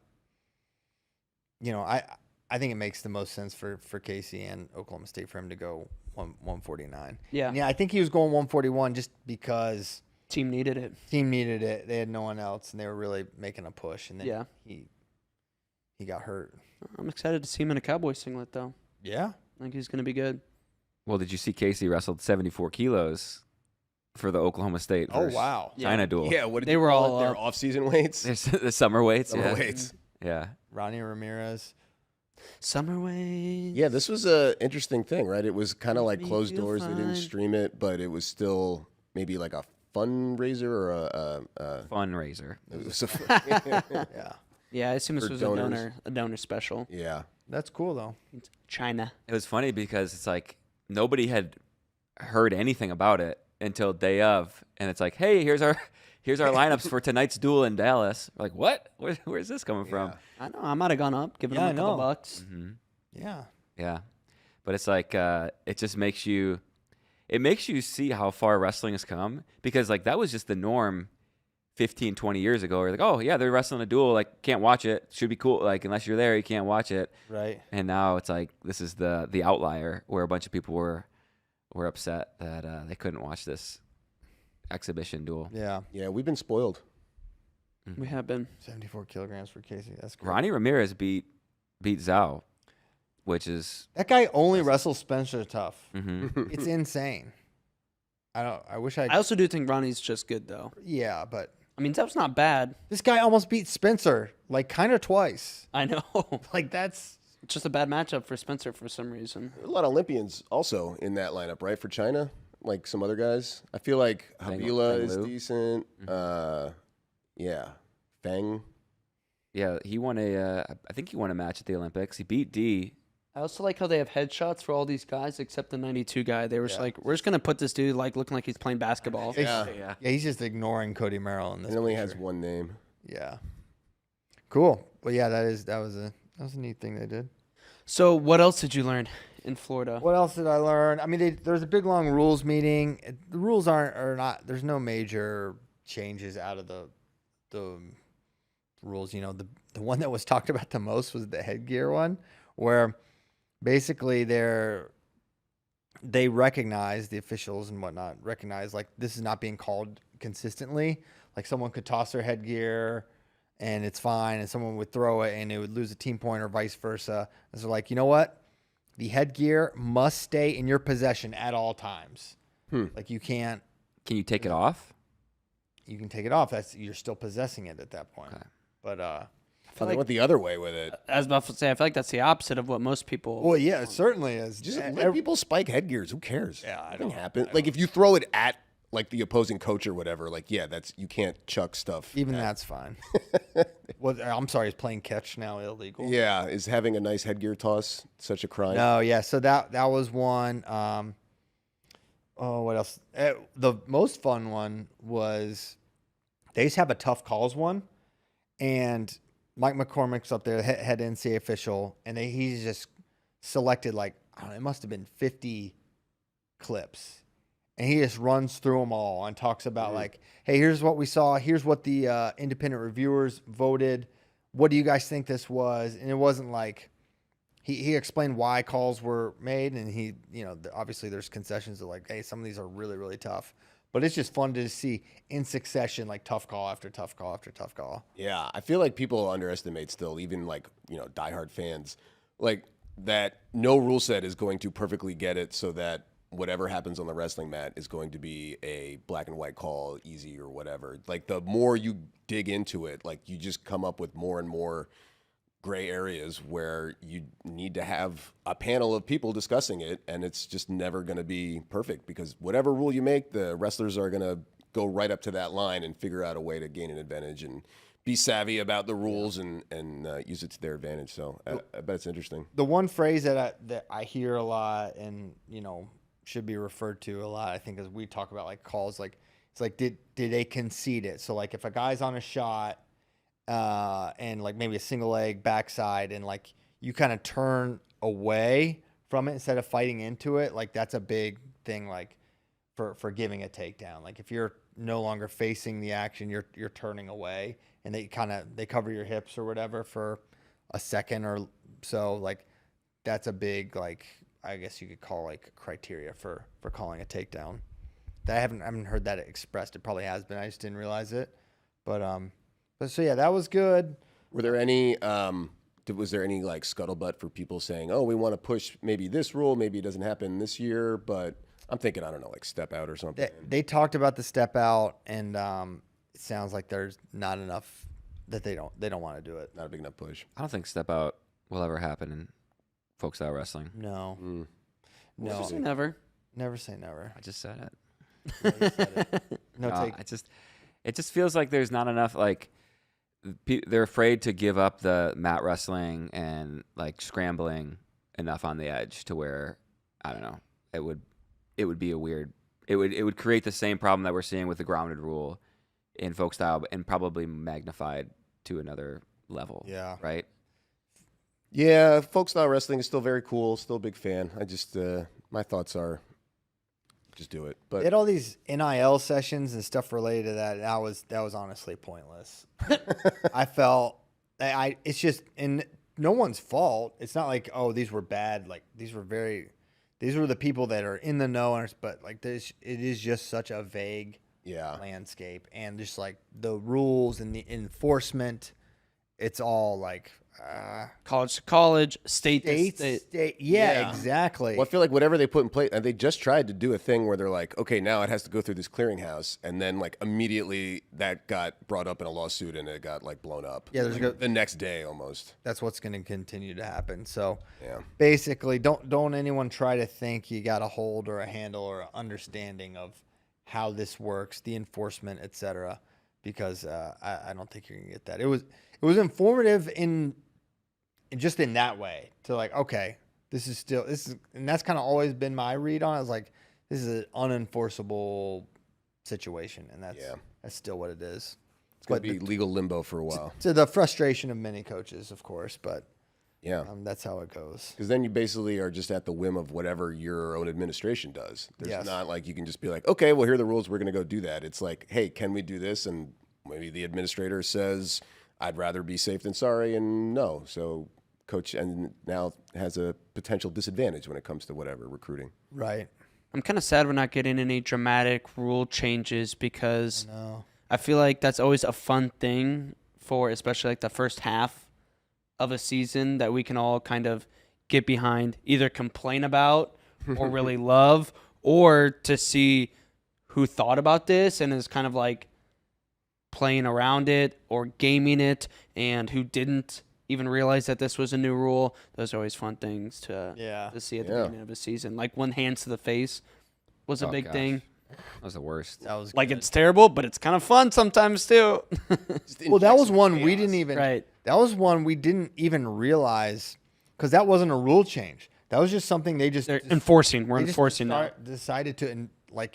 think it makes the most sense for Casey and Oklahoma State for him to go 149. Yeah. I think he was going 141 just because Team needed it. They had no one else, and they were really making a push. And then he got hurt. I'm excited to see him in a Cowboy singlet, though. Yeah. I think he's going to be good. Well, did you see Casey wrestled 74 kilos for the Oklahoma State versus China duel? Yeah, what did they you were call all it? Their off-season weights? The summer weights. Summer weights. Yeah. Ronnie Ramirez. Summer weights. Yeah, this was an interesting thing, right? It was kind of like closed doors. They didn't stream it, but it was still maybe like a fundraiser or a fundraiser. It was Yeah, I assume this was a donor special. Yeah. That's cool, though. China. It was funny because it's like nobody had heard anything about it until day of, and it's like, hey, here's our lineups for tonight's duel in Dallas. We're like, what? Where's this coming from? I know. I might have gone up, given him a couple bucks. Mm-hmm. Yeah. Yeah. But it's like it just makes you see how far wrestling has come, because like that was just the norm 15, 20 years ago. We're like, oh yeah, they're wrestling a duel, like can't watch it. Should be cool. Like unless you're there, you can't watch it. Right. And now it's like this is the outlier where a bunch of people were upset that they couldn't watch this exhibition duel. Yeah. Yeah, we've been spoiled. We have been. 74 kilograms for Casey. That's great. Ronnie Ramirez beat Zhao, which is that guy only wrestles Spencer Tough. mm-hmm. It's insane. I also do think Ronnie's just good, though. Yeah, but I mean, Tough's not bad. this guy almost beat Spencer like kind of twice. I know. Like that's It's just a bad matchup for Spencer for some reason. A lot of Olympians also in that lineup, right? For China, like some other guys. I feel like Habila is decent. Yeah, Feng. Yeah, he won I think he won a match at the Olympics. He beat D. I also like how they have headshots for all these guys except the 92 guy. They were just like, we're just gonna put this dude like looking like he's playing basketball. yeah. He's just ignoring Cody Merrill in this. He only picture. has one name. Yeah. Cool. Well, yeah, that was a neat thing they did. So what else did you learn in Florida? What else did I learn? I mean, there's a big long rules meeting. The rules are not. There's no major changes out of the rules. You know, the one that was talked about the most was the headgear one, where basically they recognize, the officials and whatnot recognize, like this is not being called consistently. Like someone could toss their headgear and it's fine, and someone would throw it and it would lose a team point or vice versa. And so like, you know what? The headgear must stay in your possession at all times. Like you can't. Can you take it off? You can take it off. You're still possessing it at that point. Okay. But they went the other way with it. I was about to say, I feel like that's the opposite of what most people. Well, yeah, it certainly is. Just let people spike headgears. Who cares? Yeah, Nothing happens. Like if you throw it at like the opposing coach or whatever, like you can't chuck stuff. Even that's fine. Well, I'm sorry, is playing catch now illegal? Yeah, is having a nice headgear toss such a crime? No, yeah. So that was one. What else? The most fun one was they just have a tough calls one, and Mike McCormick's up there, head NCAA official, and he's just selected like, I don't know, it must have been 50 clips. And he just runs through them all and talks about like, hey, here's what we saw. Here's what the independent reviewers voted. What do you guys think this was? And it wasn't like, he explained why calls were made. And he, obviously there's concessions of like, hey, some of these are really, really tough. but it's just fun to see in succession, like tough call after tough call after tough call. Yeah, I feel like people underestimate still, even like, diehard fans, like that no rule set is going to perfectly get it so that whatever happens on the wrestling mat is going to be a black and white call, easy or whatever. Like the more you dig into it, like you just come up with more and more gray areas where you need to have a panel of people discussing it, and it's just never going to be perfect because whatever rule you make, the wrestlers are going to go right up to that line and figure out a way to gain an advantage and be savvy about the rules and use it to their advantage. So I bet it's interesting. The one phrase that I hear a lot and, should be referred to a lot, I think, as we talk about like calls, like it's like, did they concede it? So like if a guy's on a shot and like maybe a single leg backside and like you kind of turn away from it instead of fighting into it, like that's a big thing, like for giving a takedown. Like if you're no longer facing the action, you're turning away, and they cover your hips or whatever for a second or so. Like that's a big, like, I guess you could call like criteria for calling a takedown. That I haven't heard that expressed. It probably has been. I just didn't realize it. But so yeah, that was good. Were there any was there any like scuttlebutt for people saying, "Oh, we want to push maybe this rule, maybe it doesn't happen this year," but I'm thinking, I don't know, like step out or something. They talked about the step out, and it sounds like there's not enough that they don't want to do it. Not a big enough push. I don't think step out will ever happen in folk style wrestling. No. No. Say never. Never say never. I just said it. No, you said it. No, It just feels like there's not enough, like, they're afraid to give up the mat wrestling and like scrambling enough on the edge to where, I don't know, it would be a weird, it would create the same problem that we're seeing with the grounded rule in folk style and probably magnified to another level. Yeah. Right? Yeah, folk style wrestling is still very cool, still a big fan. I just my thoughts are just do it. But they had all these NIL sessions and stuff related to that. That was honestly pointless. I felt it's just, and no one's fault. It's not like, oh, these were bad. Like these were the people that are in the know, but like this, it is just such a vague landscape, and just like the rules and the enforcement, it's all like college to college, state to state. Yeah, exactly. Well, I feel like whatever they put in place, and they just tried to do a thing where they're like, okay, now it has to go through this clearinghouse, and then like immediately that got brought up in a lawsuit and it got like blown up. Yeah, like, the next day almost. That's what's going to continue to happen. So yeah, basically, don't anyone try to think you got a hold or a handle or an understanding of how this works, the enforcement, etc. Because I don't think you're gonna get that. It was informative in that way, to like, okay, this is, and that's kind of always been my read on it. I was like, this is an unenforceable situation, and that's still what it is. It's gonna be legal limbo for a while. To the frustration of many coaches, of course, but yeah, that's how it goes. Because then you basically are just at the whim of whatever your own administration does. There's not like you can just be like, okay, well, here are the rules, we're gonna go do that. It's like, hey, can we do this? And maybe the administrator says, I'd rather be safe than sorry, and no. So coach and now has a potential disadvantage when it comes to whatever recruiting. Right. I'm kind of sad we're not getting any dramatic rule changes, because I feel like that's always a fun thing for, especially like the first half of a season, that we can all kind of get behind, either complain about or really love, or to see who thought about this and is kind of like playing around it or gaming it, and who didn't even realize that this was a new rule. Those are always fun things to see at the beginning of a season. Like when hands to the face was a big thing. That was the worst. That was like, it's terrible, but it's kind of fun sometimes too. Well, that was one we didn't even. Right. That was one we didn't even realize, because that wasn't a rule change. That was just something they're enforcing. We're enforcing now. Decided to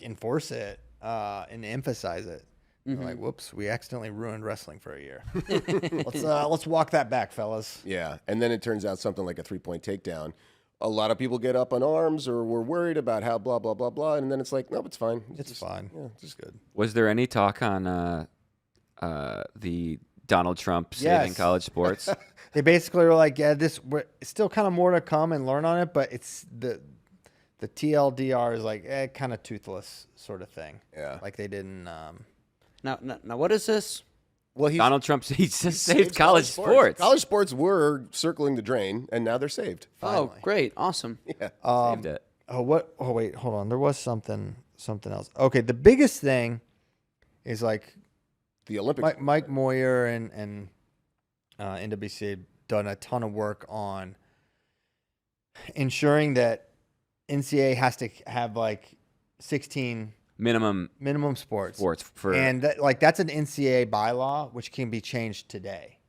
enforce it and emphasize it. Mm-hmm. Like, whoops, we accidentally ruined wrestling for a year. Let's walk that back, fellas. Yeah, and then it turns out something like a 3-point takedown. A lot of people get up on arms or were worried about how blah, blah, blah, blah. And then it's like, nope, it's fine. It's fine. Yeah, it's just good. Was there any talk on the Donald Trump saving college sports? They basically were like, yeah, it's still kind of more to come and learn on it, but it's the The TLDR is like kind of toothless sort of thing. Yeah. Like they didn't. Now, what is this? Well, Donald Trump, he just saved college sports. College sports were circling the drain, and now they're saved. Finally. Oh, great. Awesome. Yeah. Saved it. What? Oh, wait, hold on. There was something else. Okay, the biggest thing is like The Olympics. Mike Moyer and NWC have done a ton of work on ensuring that NCAA has to have like 16 Minimum sports. for And that's an NCAA bylaw, which can be changed today.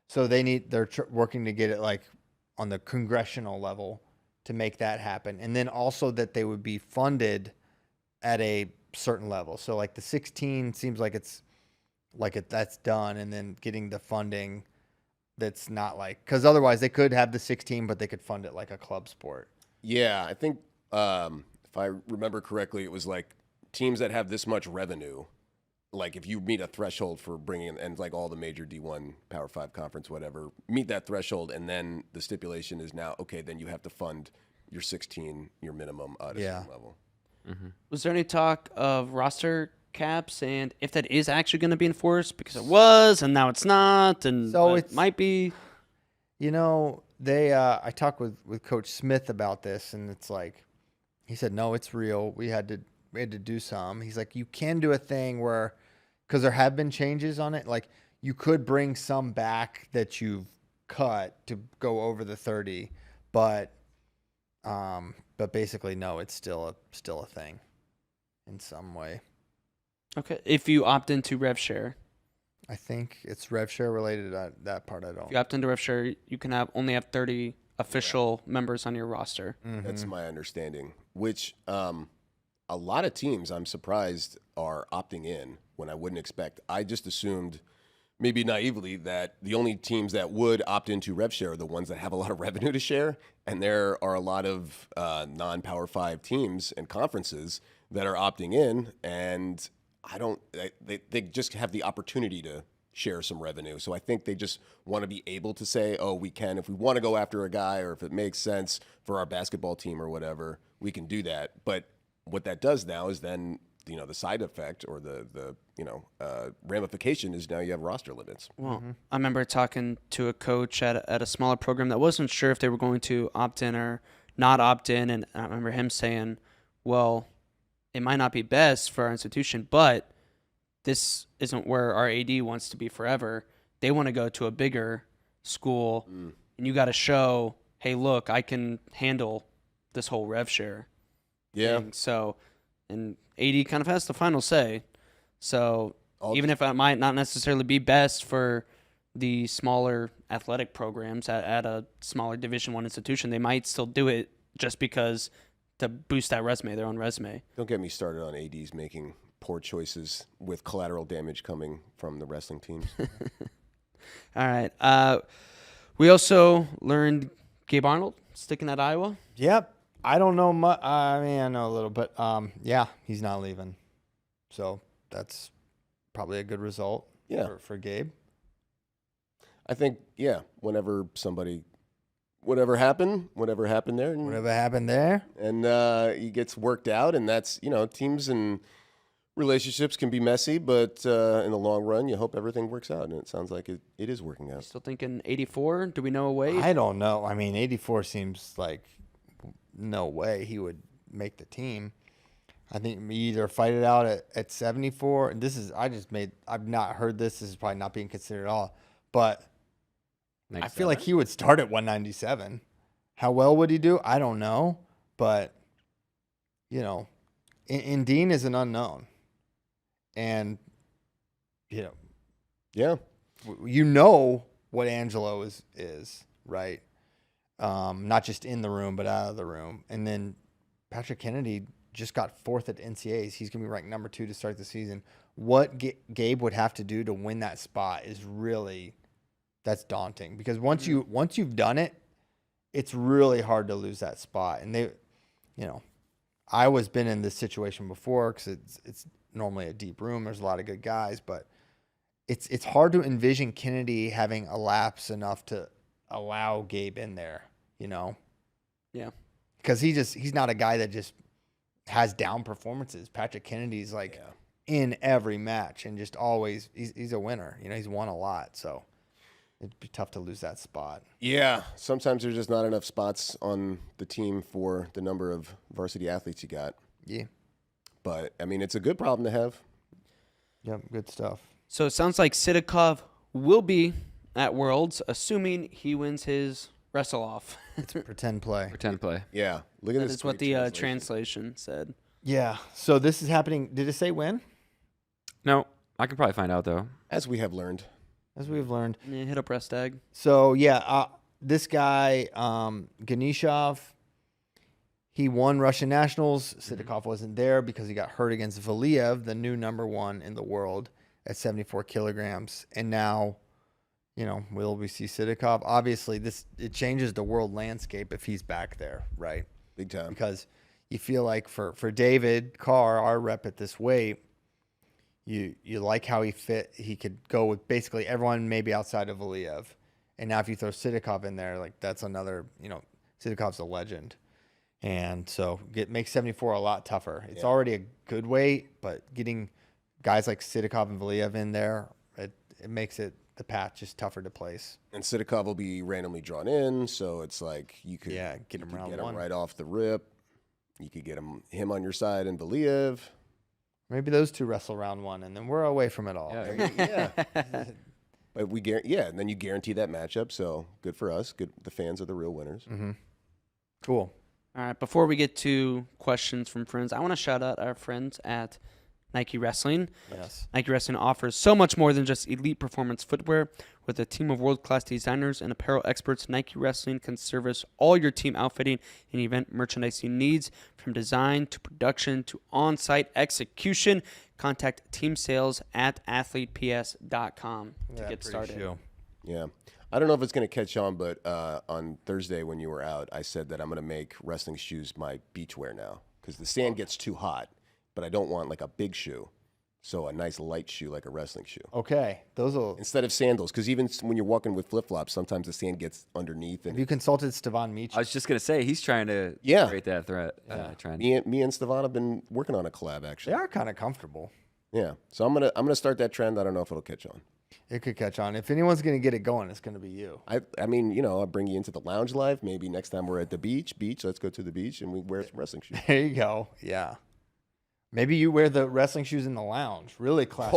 So they're working to get it like on the congressional level to make that happen. And then also that they would be funded at a certain level. So like the 16 seems like that's done, and then getting the funding that's not like, because otherwise they could have the 16, but they could fund it like a club sport. Yeah, I think if I remember correctly, it was like teams that have this much revenue, like if you meet a threshold for bringing in, and like all the major D1, Power 5 conference, whatever, meet that threshold, and then the stipulation is now, okay, then you have to fund your 16, your minimum at a certain level. Was there any talk of roster caps, and if that is actually going to be enforced? Because it was, and now it's not, and So it might be. You know, I talked with Coach Smith about this, and it's like, he said, no, it's real. We had to do some. He's like, you can do a thing where, because there have been changes on it, like you could bring some back that you've cut to go over the 30, but basically no, it's still a thing in some way. Okay, if you opt into rev share. I think it's rev share related. That part I don't. If you opt into rev share, you can only have 30 official members on your roster. Mm-hmm. That's my understanding, which a lot of teams, I'm surprised, are opting in when I wouldn't expect. I just assumed, maybe naively, that the only teams that would opt into rev share are the ones that have a lot of revenue to share. And there are a lot of non-Power 5 teams and conferences that are opting in, and they just have the opportunity to share some revenue. So I think they just want to be able to say, oh, we can, if we want to go after a guy, or if it makes sense for our basketball team or whatever, we can do that. But what that does now is then, the side effect or the ramification is now you have roster limits. Well, I remember talking to a coach at a smaller program that wasn't sure if they were going to opt in or not opt in, and I remember him saying, well, it might not be best for our institution, but this isn't where our AD wants to be forever. They want to go to a bigger school, and you got to show, hey, look, I can handle this whole rev share thing. So, and AD kind of has the final say. So even if it might not necessarily be best for the smaller athletic programs at a smaller Division I institution, they might still do it just because to boost that resume, their own resume. Don't get me started on ADs making poor choices with collateral damage coming from the wrestling teams. All right. We also learned Gabe Arnold sticking at Iowa. Yep. I don't know much. I mean, I know a little, but yeah, he's not leaving. So that's probably a good result for Gabe. I think, whatever happened there. And he gets worked out, and that's, teams and relationships can be messy, but in the long run, you hope everything works out, and it sounds like it is working out. Still thinking 84? Do we know a way? I don't know. I mean, 84 seems like no way he would make the team. I think we either fight it out at 74, and I've not heard this. This is probably not being considered at all, but I feel like he would start at 197. How well would he do? I don't know, but Dean is an unknown, and what Angelo is right. Not just in the room, but out of the room. And then Patrick Kennedy just got 4th at NCAAs. He's going to be ranked number 2 to start the season. What Gabe would have to do to win that spot is really, that's daunting, because once you've done it, it's really hard to lose that spot. And Iowa's been in this situation before, because it's normally a deep room. There's a lot of good guys, but it's hard to envision Kennedy having a lapse enough to allow Gabe in there, Yeah. because he's not a guy that just has down performances. Patrick Kennedy's like in every match and just always he's a winner. You know, he's won a lot, so it'd be tough to lose that spot. Yeah, sometimes there's just not enough spots on the team for the number of varsity athletes you got. Yeah. But, I mean, it's a good problem to have. Yep, good stuff. So it sounds like Sidakov will be at Worlds, assuming he wins his wrestle off. It's pretend play. Pretend play. Yeah, look at That this. is what great the translation said. Yeah. So this is happening. Did it say when? No, I can probably find out though. As we have learned. As we've learned. Yeah, hit up Restag. So yeah, this guy Ganishov, he won Russian Nationals. Sidakov wasn't there because he got hurt against Valiev, the new number 1 in the world at 74 kilograms. And now, you know, will we see Sidakov? Obviously, it changes the world landscape if he's back there, right? Big time. Because you feel like for David Carr, our rep at this weight, you like how he fit. He could go with basically everyone, maybe outside of Valiev. And now if you throw Sidakov in there, like that's another, you know, Sidakov's a legend. And so makes 74 a lot tougher. It's already a good weight, but getting guys like Sidakov and Valiev in there, it makes it the path just tougher to place. And Sidakov will be randomly drawn in, so it's like you could get him round get one. him right off the rip. You could get him on your side and Valiev. Maybe those two wrestle round one, and then we're away from it all. Yeah. But and then you guarantee that matchup, so good for us. Good, the fans are the real winners. Mm-hmm. Cool. All right, before we get to questions from friends, I want to shout out our friends at Nike Wrestling. Yes. Nike Wrestling offers so much more than just elite performance footwear. With a team of world-class designers and apparel experts, Nike Wrestling can service all your team outfitting and event merchandising needs, from design to production to on-site execution. Contact team sales at athleteps.com to get started. Yeah. I don't know if it's going to catch on, but on Thursday when you were out, I said that I'm going to make wrestling shoes my beach wear now because the sand gets too hot, but I don't want like a big shoe. So a nice light shoe like a wrestling shoe. Okay. Those will. Instead of sandals, because even when you're walking with flip-flops, sometimes the sand gets underneath. And Have you consulted Stevan Mic? I was just gonna say he's trying to create that threat. me and Stevan have been working on a collab actually. They are kind of comfortable. Yeah. So I'm gonna start that trend. I don't know if it'll catch on. It could catch on. If anyone's going to get it going, it's going to be you. I mean, you know, I'll bring you into the lounge live. Maybe next time we're at the beach, let's go to the beach and we wear some wrestling shoes. There you go. Yeah. Maybe you wear the wrestling shoes in the lounge. Really class.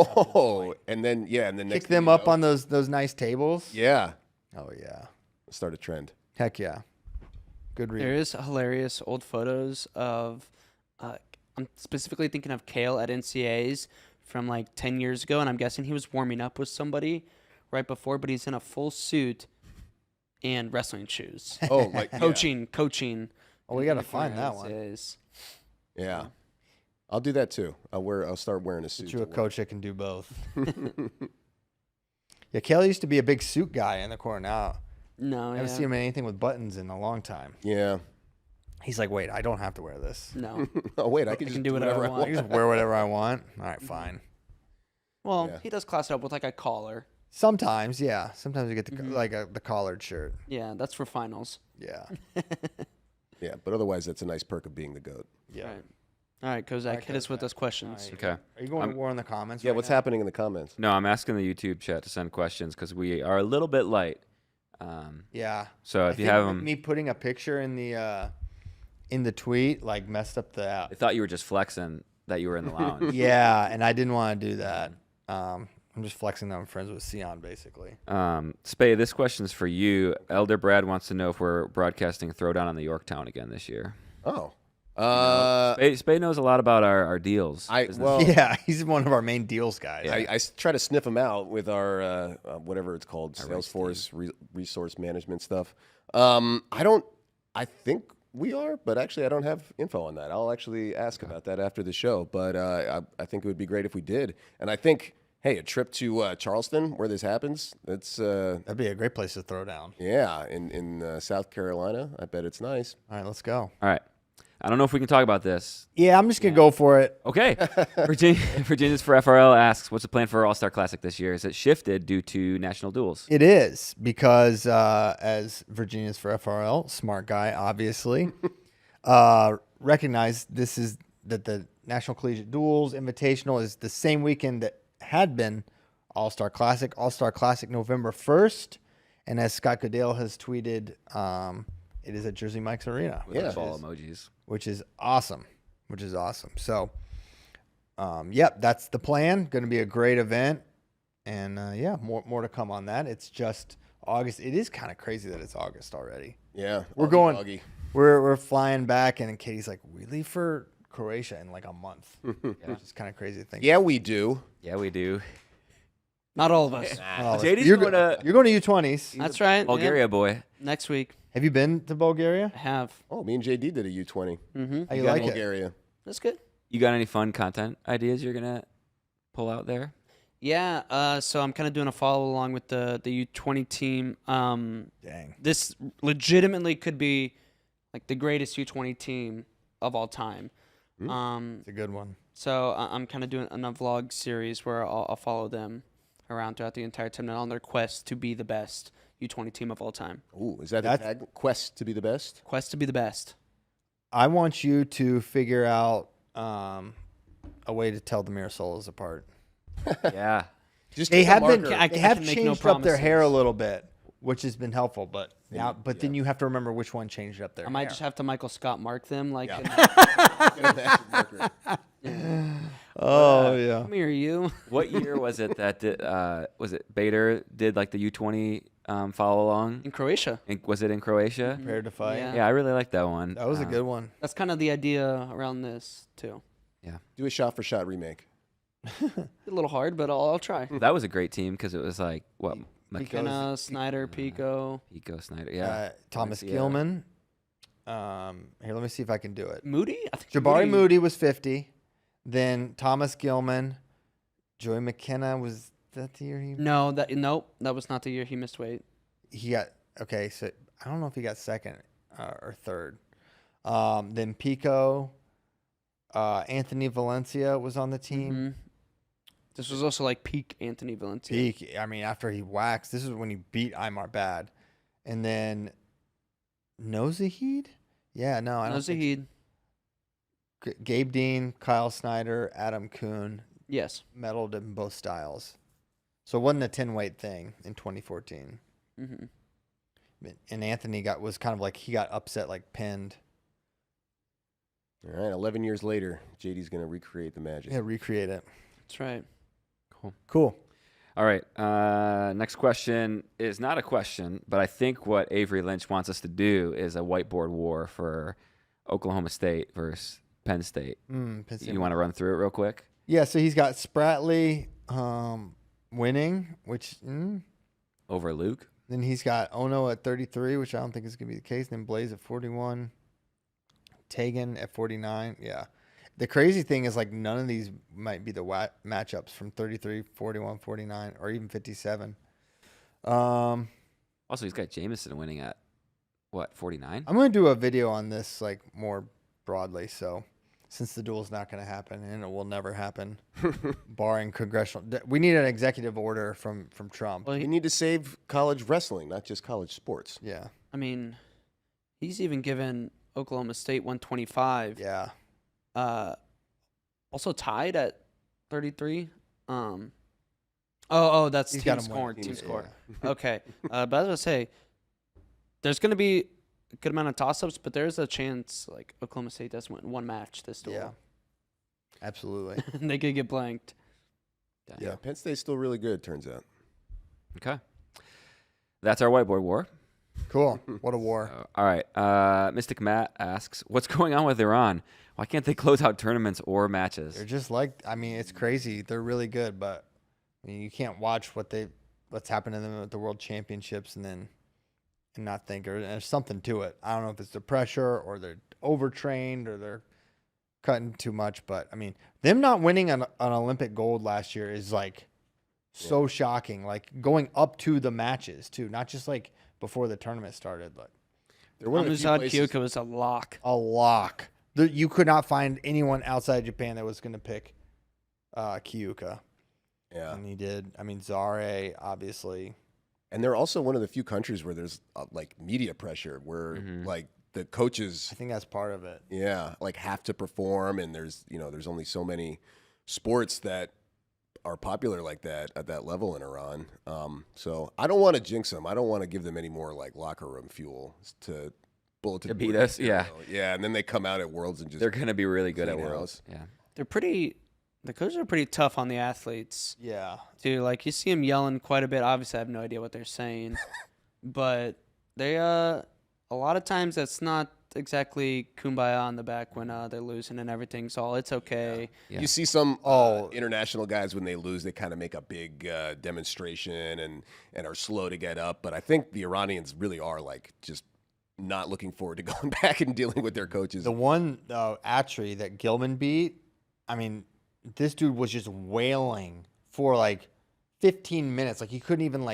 And then next kick them up on those nice tables. Yeah. Oh yeah. Start a trend. Heck yeah. Good read. There is hilarious old photos of, I'm specifically thinking of Kale at NCAAs from like 10 years ago, and I'm guessing he was warming up with somebody right before, but he's in a full suit and wrestling shoes. Oh, like coaching. Oh, we got to find that one. NCAAs. Yeah. I'll do that too. I'll start wearing a suit. Get you a coach that can do both. Yeah, Kale used to be a big suit guy in the corner. Now No, I haven't seen him in anything with buttons in a long time. Yeah. He's like, wait, I don't have to wear this. No. Oh wait, I can just do whatever I want. I can just wear whatever I want. All right, fine. Well, Yeah. he does class it up with like a collar. Sometimes, yeah. Sometimes you get the collared shirt. Yeah, that's for finals. Yeah. Yeah, but otherwise that's a nice perk of being the GOAT. Yeah. Right. All right, Kozak, hit us with those questions. All right. Okay. Are you going to war in the comments? Yeah, right what's now? happening in the comments? No, I'm asking the YouTube chat to send questions because we are a little bit light. Yeah. So I if you think have them, me putting a picture in the tweet like messed up the app. I thought you were just flexing that you were in the lounge. Yeah, and I didn't want to do that. I'm just flexing that I'm friends with Sion, basically. Spay, this question's for you. Elder Brad wants to know if we're broadcasting Throwdown on the Yorktown again this year. Oh. Spay knows a lot about our deals. Yeah, he's one of our main deals guys. I try to sniff them out with our whatever it's called, Salesforce resource management stuff. I think we are, but actually I don't have info on that. I'll actually ask about that after the show. But I think it would be great if we did. And I think, hey, a trip to Charleston where this happens, That'd be a great place to throw down. Yeah, in South Carolina. I bet it's nice. All right, let's go. All right. I don't know if we can talk about this. Yeah, I'm just going to go for it. Okay. Virginia's for FRL asks, what's the plan for All-Star Classic this year? Is it shifted due to national duels? It is because as Virginia's for FRL, smart guy, obviously. recognize this is that the National Collegiate Duels Invitational is the same weekend that had been All-Star Classic. All-Star Classic November 1st. And as Scott Goodale has tweeted, it is at Jersey Mike's Arena. With ball emojis. Which is awesome. So, that's the plan. Going to be a great event. And, more to come on that. It's just August. It is kind of crazy that it's August already. Yeah. We're flying back, and Katie's like, we leave for Croatia in like a month. Which is kind of crazy to think. Yeah, we do. Not all of us. JD's you're going to You're going to U20s. That's right. Bulgaria, Yep. boy. Next week. Have you been to Bulgaria? I have. Oh, me and JD did a U20. Mm-hmm. How you like it? Bulgaria. That's good. You got any fun content ideas you're going to pull out there? Yeah, so I'm kind of doing a follow along with the U20 team. Dang. This legitimately could be like the greatest U20 team of all time. It's a good one. So I'm kind of doing a vlog series where I'll follow them around throughout the entire time on their quest to be the best U20 team of all time. Ooh, is that the tag? Quest to be the best? Quest to be the best. I want you to figure out a way to tell the Mirasolas apart. Yeah. They have I changed can make no up their hair a promises. little bit, which has been helpful. But then you have to remember which one changed up their I might hair. just have to Michael Scott mark them like. Oh yeah. Come here, you. What year was it that was it Bader did like the U20 follow along? In Croatia. Was it in Croatia? Prepared to fight. Yeah. Yeah, I really like that one. That was a good one. That's kind of the idea around this too. Do a shot-for-shot remake. A little hard, but I'll try. That was a great team because it was like what McKenna, Snyder, Pico. Snyder, yeah. Thomas Garcia. Gilman. Here, let me see if I can do it. Moody? I think Jabari Moody was 50. Then Thomas Gilman. Joey McKenna, was that the year he? No, that was not the year he missed weight. He got, okay, so I don't know if he got second or third. Then Pico. Anthony Valencia was on the team. Mm-hmm. This was also like peak Anthony Valencia. Peak. I mean, after he waxed, this is when he beat Aymar Bad. And then Nozahid? Yeah, no, I don't Nozahid. think. Gabe Dean, Kyle Snyder, Adam Kuhn Yes. medaled in both styles. So it wasn't a 10-weight thing in 2014. Mm-hmm. And Anthony was kind of like, he got upset, like pinned. All right, 11 years later, JD's going to recreate the magic. Yeah, recreate it. That's right. Cool. All right. Next question is not a question, but I think what Avery Lynch wants us to do is a whiteboard war for Oklahoma State versus Penn State. You want to run through it real quick? Yeah, so he's got Spratley winning, which Over Luke? then he's got Ono at 33, which I don't think is going to be the case. Then Blaze at 41. Tegan at 49. Yeah. The crazy thing is, like, none of these might be the matchups from 33, 41, 49, or even 57. Also, he's got Jameson winning at, what, 49? I'm going to do a video on this, like, more broadly. So, since the duel's not going to happen, and it will never happen, barring congressional. We need an executive order from Trump. Well, We need to save college wrestling, not just college sports. Yeah. I mean, he's even given Oklahoma State 125. Yeah. Also tied at 33. That's He's team got him score. winning. Team Yeah. score. Okay. But I was gonna say, there's gonna be a good amount of toss-ups, but there's a chance like Oklahoma State does win one match this duel. Yeah. Absolutely. And they could get blanked. Yeah, Penn State's still really good, turns out. Okay. That's our whiteboard war. Cool. What a war. All right. Mystic Matt asks, what's going on with Iran? Why can't they close out tournaments or matches? They're just like, I mean, it's crazy. They're really good, but I mean, you can't watch what's happened to them at the World Championships and not think, or there's something to it. I don't know if it's the pressure or they're overtrained or they're cutting too much, but I mean, them not winning an Olympic gold last year is like so shocking. Like going up to the matches too, not just like before the tournament started. Like They're one of the few Amuzad places- Kyoko was a lock. a lock. You could not find anyone outside Japan that was going to pick Kyuka. Yeah. And he did. I mean, Zare, obviously. And they're also one of the few countries where there's like media pressure, where like the coaches, I think that's part of it. yeah, like have to perform, and there's only so many sports that are popular like that at that level in Iran. So I don't want to jinx them. I don't want to give them any more like locker room fuel to bulletin To beat board us, yeah. material. Yeah, and then they come out at Worlds and just They're going to be really good at clean Worlds. house. Yeah. The coaches are pretty tough on the athletes. Yeah. Too. Like you see them yelling quite a bit. Obviously, I have no idea what they're saying, but they a lot of times that's not exactly kumbaya on the back when they're losing and everything's all it's okay. Yeah. You see some international guys when they lose, they kind of make a big demonstration and are slow to get up. But I think the Iranians really are like just not looking forward to going back and dealing with their coaches. The one Atri that Gilman beat, I mean, this dude was just wailing for like 15 minutes. Like he couldn't even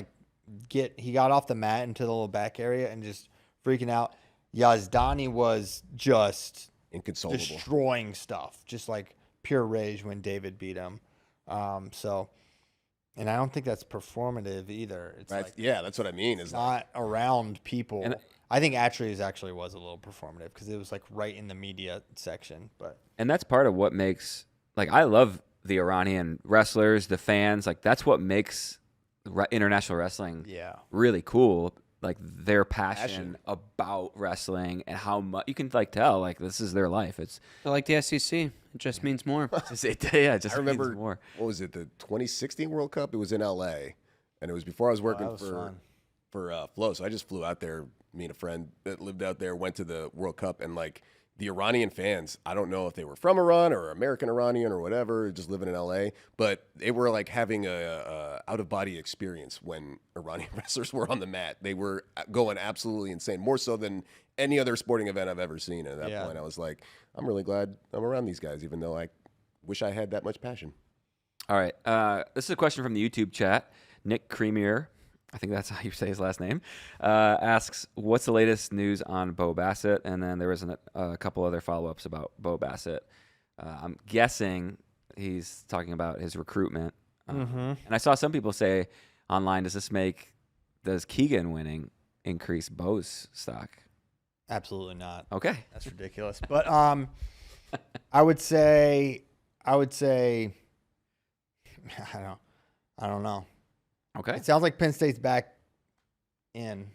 he got off the mat into the little back area and just freaking out. Yazdani was just Inconsolable. destroying stuff, just like pure rage when David beat him. And I don't think that's performative either. It's Right. like Yeah, that's what I mean. Is not around people. And- I think Atri's actually was a little performative because it was like right in the media section. But And that's part of what makes, like, I love the Iranian wrestlers, the fans. Like, that's what makes international wrestling yeah, really cool. Like, their passion about wrestling and how much you can, like, tell, like, this is their life. It's They're like the SEC. It just means more. just, it just I remember means more. what was it, the 2016 World Cup? It was in LA, and it was before I was working that was fun. for Flow. So I just flew out there. Me and a friend that lived out there went to the World Cup, and like the Iranian fans, I don't know if they were from Iran or American Iranian or whatever, just living in LA, but they were like having a out of body experience when Iranian wrestlers were on the mat. They were going absolutely insane, more so than any other sporting event I've ever seen. And at that point, I was like, I'm really glad I'm around these guys, even though I wish I had that much passion. All right. This is a question from the YouTube chat. Nick Creamier, I think that's how you say his last name, asks, what's the latest news on Bo Basset? And then there was a couple other follow-ups about Bo Basset. I'm guessing he's talking about his recruitment. And I saw some people say online, does Keegan winning increase Bo's stock? Absolutely not. Okay. That's ridiculous. But I would say I don't know. Okay. It sounds like Penn State's back in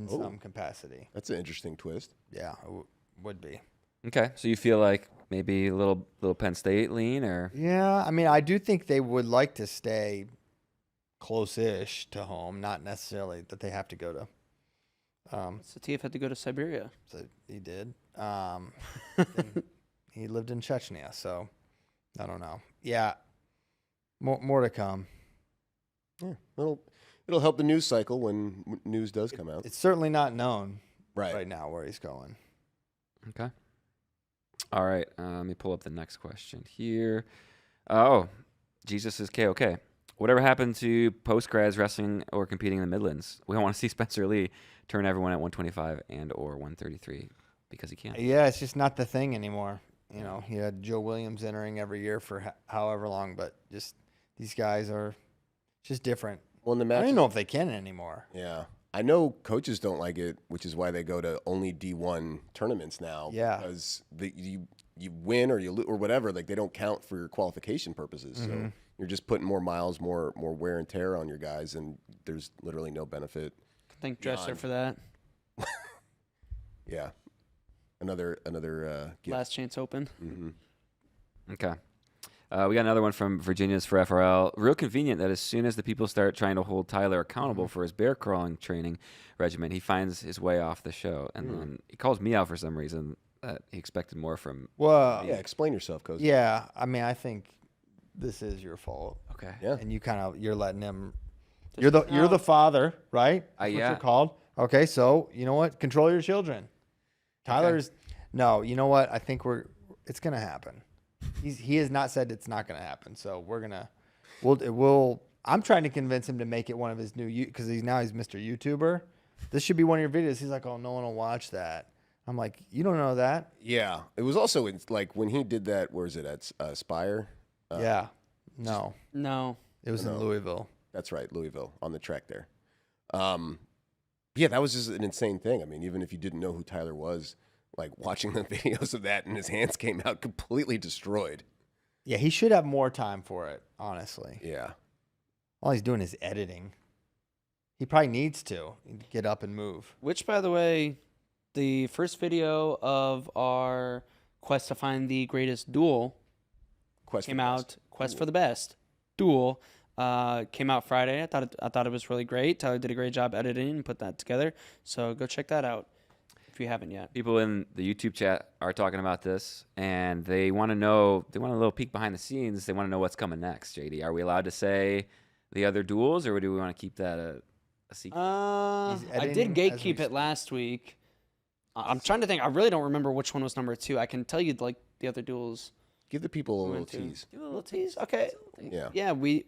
some capacity. That's an interesting twist. Yeah, it would be. Okay. So you feel like maybe a little Penn State lean, or? Yeah, I mean, I do think they would like to stay close-ish to home, not necessarily that they have to go to. Satif had to go to Siberia. So he did. He lived in Chechnya, so I don't know. Yeah, more to come. Yeah, it'll help the news cycle when news does come out. It's certainly not known Right. right now where he's going. Okay. All right. Let me pull up the next question here. Oh, Jesus is KOK. Whatever happened to Postgrads wrestling or competing in the Midlands? We don't want to see Spencer Lee turn everyone at 125 and or 133 because he can't. Yeah, it's just not the thing anymore. You know, he had Joe Williams entering every year for however long, but just these guys are just different. Well, in the I match, don't even know if they can anymore. yeah, I know coaches don't like it, which is why they go to only D1 tournaments now. Yeah. Because you win or you lose or whatever, like they don't count for your qualification purposes. So you're just putting more miles, more wear and tear on your guys, and there's literally no benefit. Thank Dresser for that. Yeah, another gift. Last Chance Open. Okay. We got another one from Virginia's for FRL. Real convenient that as soon as the people start trying to hold Tyler accountable for his bear crawling training regimen, he finds his way off the show. And then he calls me out for some reason that he expected more from. Well, Yeah, explain yourself, Coach. yeah, I mean, I think this is your fault. Okay. Yeah. And you're letting him. You're the father, right? That's what yeah. you're called. Okay, so you know what? Control your children. Tyler's no. You know what? I think it's gonna happen. He has not said it's not gonna happen. So we'll. I'm trying to convince him to make it one of his new because he's Mr. YouTuber. This should be one of your videos. He's like, oh, no one will watch that. I'm like, you don't know that? Yeah, it was also like when he did that. Where is it at Spire? Yeah. No, No. it was in Louisville. That's right, Louisville on the track there. Yeah, that was just an insane thing. I mean, even if you didn't know who Tyler was, like watching the videos of that and his hands came out completely destroyed. Yeah, he should have more time for it, honestly. Yeah. All he's doing is editing. He probably needs to get up and move. Which, by the way, the first video of our quest to find the greatest duel Quest came out. Quest for the best duel came out Friday. I thought it was really great. Tyler did a great job editing and put that together. So go check that out if you haven't yet. People in the YouTube chat are talking about this, and they want to know. They want a little peek behind the scenes. They want to know what's coming next. JD, are we allowed to say the other duels, or do we want to keep that a secret? I did gatekeep it last week. I'm trying to think. I really don't remember which one was number 2. I can tell you like the other duels. Give the people a little tease. Give a little tease. Okay. Yeah. Yeah. We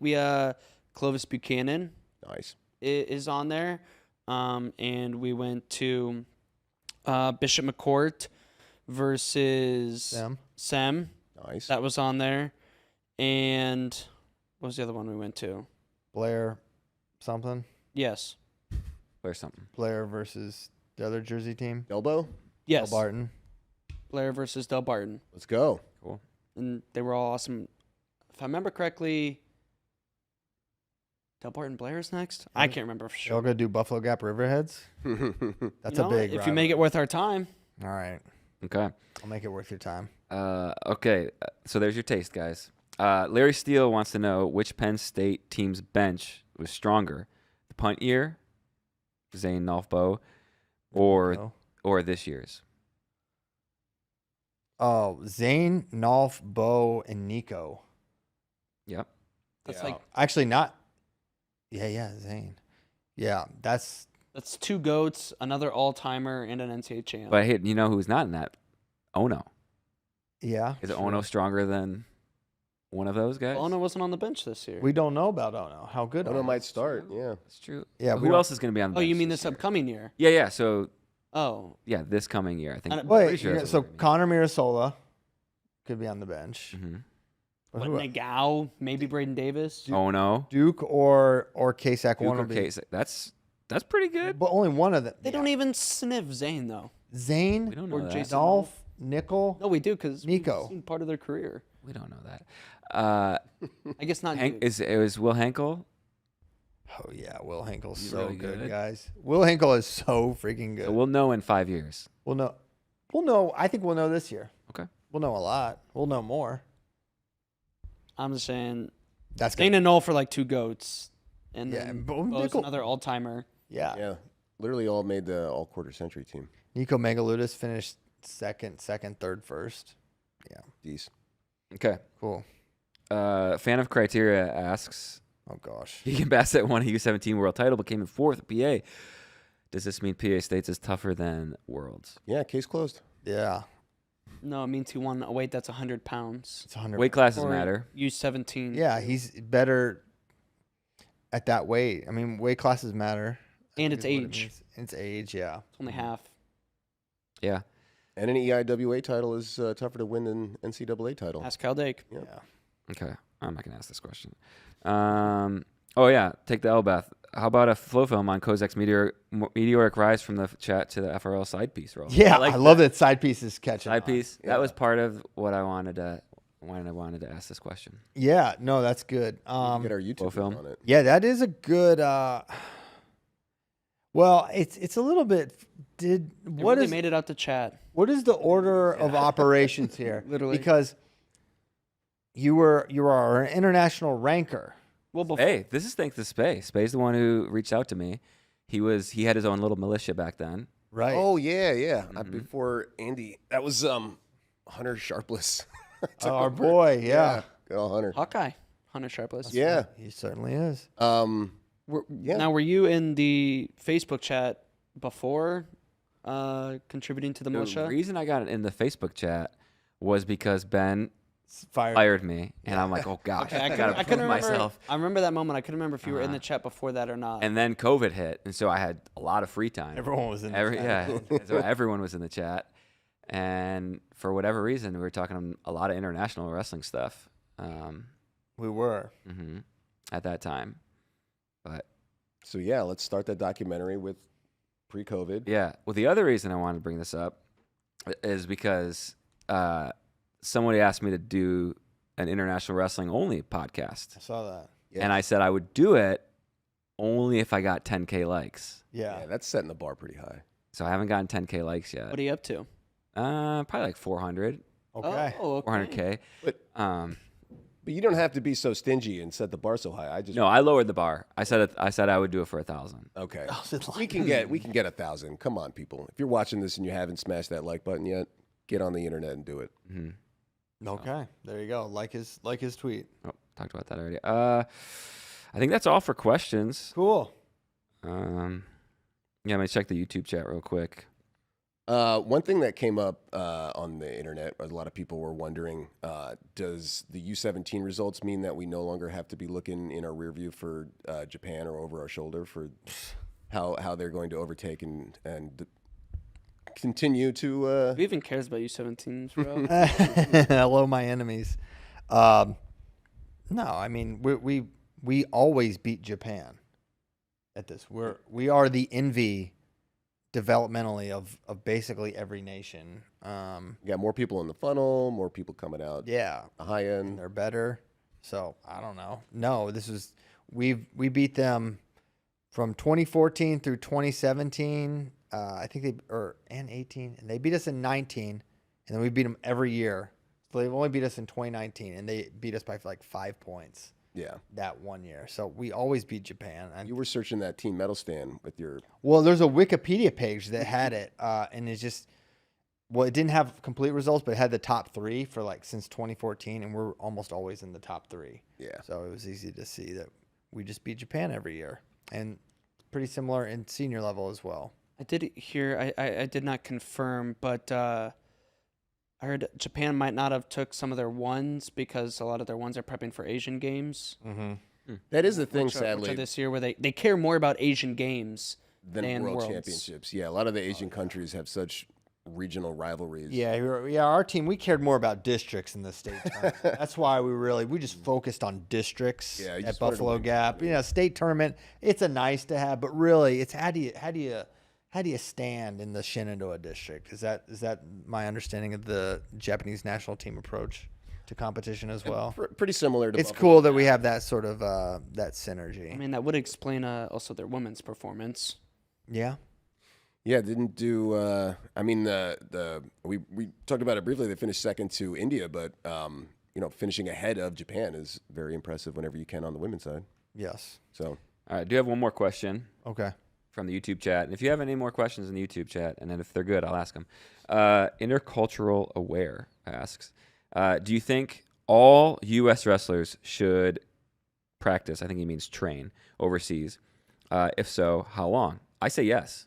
Clovis Buchanan. Nice. Is on there, and we went to Bishop McCourt versus Sem. Nice. That was on there, and what was the other one we went to? Blair something. Yes. Or something. Blair versus the other Jersey team. Elbow? Yes. Del Barton. Blair versus Del Barton. Let's go. Cool. And they were all awesome. If I remember correctly, Del Barton Blair is next? I can't remember for Y'all sure. gonna do Buffalo Gap Riverheads? That's a big If you make it worth our time. All right. Okay. I'll make it worth your time. Okay. So there's your taste, guys. Larry Steele wants to know which Penn State team's bench was stronger, the punt year, Zane Nolfbo, or this year's. Oh, Zane, Nolf, Bo, and Nico. Yep. That's like Actually, not. Yeah, Zane. Yeah, that's 2 GOATs, another all-timer, and an NCAA champ. But hey, you know who's not in that? Ono. yeah. Is it sure. Ono stronger than one of those guys? Ono wasn't on the bench this year. We don't know about Ono. How good Ono Ono might start. Yeah. That's true. Yeah, But we who don't- else is going to be on the bench? you mean this year? upcoming year? Yeah. So Oh. yeah, this coming year, I think. And- I'm Wait, pretty sure that's so what I mean. Connor Mirasola could be on the bench. Mhm. But What, who- Nagao? Maybe Braden Davis? Ono. Duke or Kasek Duke one or will be. Kasich. That's pretty good. But only one of them. They don't even sniff Zane, though. Zane We don't know or that. Jason Dolph, Nickel. No, we do, because Nico. we've seen part of their career. We don't know that. I guess not Hank, Duke. it was Will Henkel. Oh yeah, Will Henkel's He's so really good, good. guys. Will Henkel is so freaking good. So we'll know in 5 years. We'll know. We'll know. I think we'll know this year. Okay. We'll know a lot. We'll know more. I'm just saying, That's Zane good. and Noel for like 2 GOATs. And Yeah, then Bo Bo's Nickel- another all-timer. Yeah. Yeah. Literally all made the all quarter century team. Nico Megaludis finished second, third, first. Yeah. Jeez. Okay. Cool. Fan of Criteria asks, Oh gosh. Keegan Basset won a U17 world title but came in 4th at PA. Does this mean PA States is tougher than Worlds? Yeah, case closed. Yeah. No, it means he won a weight that's 100 pounds. It's 100. Weight classes Or matter. U17. Yeah, he's better at that weight. I mean, weight classes matter. I And think it's is what it age. means. It's age, yeah. It's only half. Yeah. And an EIWA title is tougher to win than NCAA title. Ask Cal Dake. Yeah. Yeah. Okay. I'm not going to ask this question. Oh, yeah. Take the L, Beth. How about a flow film on Kozak's meteoric rise from the chat to the FRL side piece role? Yeah, like I love that side piece is catching Side on. piece. Yeah. That was part of what I wanted to when I wanted to ask this question. Yeah, no, that's good. Get our YouTube film. on it. Yeah, that is a good. Well, it's a little bit. They What really is made it out to chat. what is the order of operations here? Literally. Because you are our international ranker. Well, before, Hey, this is thanks to Spay. Spay's the one who reached out to me. He had his own little militia back then. Right. Oh yeah, yeah. Before Andy, that was Hunter Sharpless. Took our over. boy. Yeah. Good old Hunter. Hawkeye, Hunter Sharpless. Yeah. He certainly is. Yeah. Now, were you in the Facebook chat before contributing to the The militia? reason I got in the Facebook chat was because Ben Fired. fired me, and I'm like, oh gosh, Okay, I I gotta couldn't prove remember. myself. I remember that moment. I couldn't remember if you were in the chat before that or not. And then COVID hit, and so I had a lot of free time. Everyone was in. the chat. Yeah, so everyone was in the chat, and for whatever reason, we were talking a lot of international wrestling stuff. We were. At that time, but So yeah, let's start that documentary with Pre-COVID. Yeah. Well, the other reason I wanted to bring this up is because somebody asked me to do an international wrestling only podcast. I saw that. Yeah. And I said I would do it only if I got 10K likes. Yeah. That's setting the bar pretty high. So I haven't gotten 10K likes yet. What are you up to? Probably like 400, Okay. Oh, okay. 400K. But you don't have to be so stingy and set the bar so high. No, I lowered the bar. I said I would do it for 1,000. Okay. Oh, We can get 1,000. Come on, people. If you're watching this and you haven't smashed that like button yet, get on the internet and do it. Mm-hmm. Okay. There you go. Like his tweet. Oh, talked about that already. I think that's all for questions. Cool. Yeah, let me check the YouTube chat real quick. One thing that came up on the internet, a lot of people were wondering, does the U17 results mean that we no longer have to be looking in our rear view for Japan or over our shoulder for how they're going to overtake and continue to... Who even cares about U17s, bro? Hello, my enemies. No, I mean we always beat Japan at this. We are the envy developmentally of basically every nation. You got more people in the funnel, more people coming out. Yeah, The high end. and they're better. So I don't know. No, we beat them from 2014 through 2017. I think and 18, and they beat us in 19, and then we beat them every year. So they've only beat us in 2019, and they beat us by like 5 points. Yeah. That 1 year. So we always beat Japan. And You were searching that team medal stand with your... well, there's a Wikipedia page that had it, and it's just, well, it didn't have complete results, but it had the top 3 for like since 2014, and we're almost always in the top 3. Yeah. So it was easy to see that we just beat Japan every year, and pretty similar in senior level as well. I did hear, I did not confirm, but I heard Japan might not have took some of their ones because a lot of their ones are prepping for Asian games. Mm-hmm. That is the thing, Which sadly, are this year where they care more about Asian games than World Worlds. Championships. Yeah, a lot of the Asian countries have such regional rivalries. Yeah, our team, we cared more about districts in the state tournament. That's why we just focused on districts Yeah, you at just wanted to Buffalo win. Gap. State tournament, it's a nice to have, but really it's how do you stand in the Shenandoah district? Is that my understanding of the Japanese national team approach to competition as well? Pretty similar to It's Buffalo. cool that we have that sort of that synergy. I mean, that would explain also their women's performance. Yeah. Yeah, didn't do. We talked about it briefly. They finished second to India, but finishing ahead of Japan is very impressive whenever you can on the women's side. Yes. So All right, I do have one more question Okay. from the YouTube chat. And if you have any more questions in the YouTube chat, and then if they're good, I'll ask them. Intercultural Aware asks, do you think all U.S. wrestlers should practice, I think he means train, overseas? If so, how long? I say yes,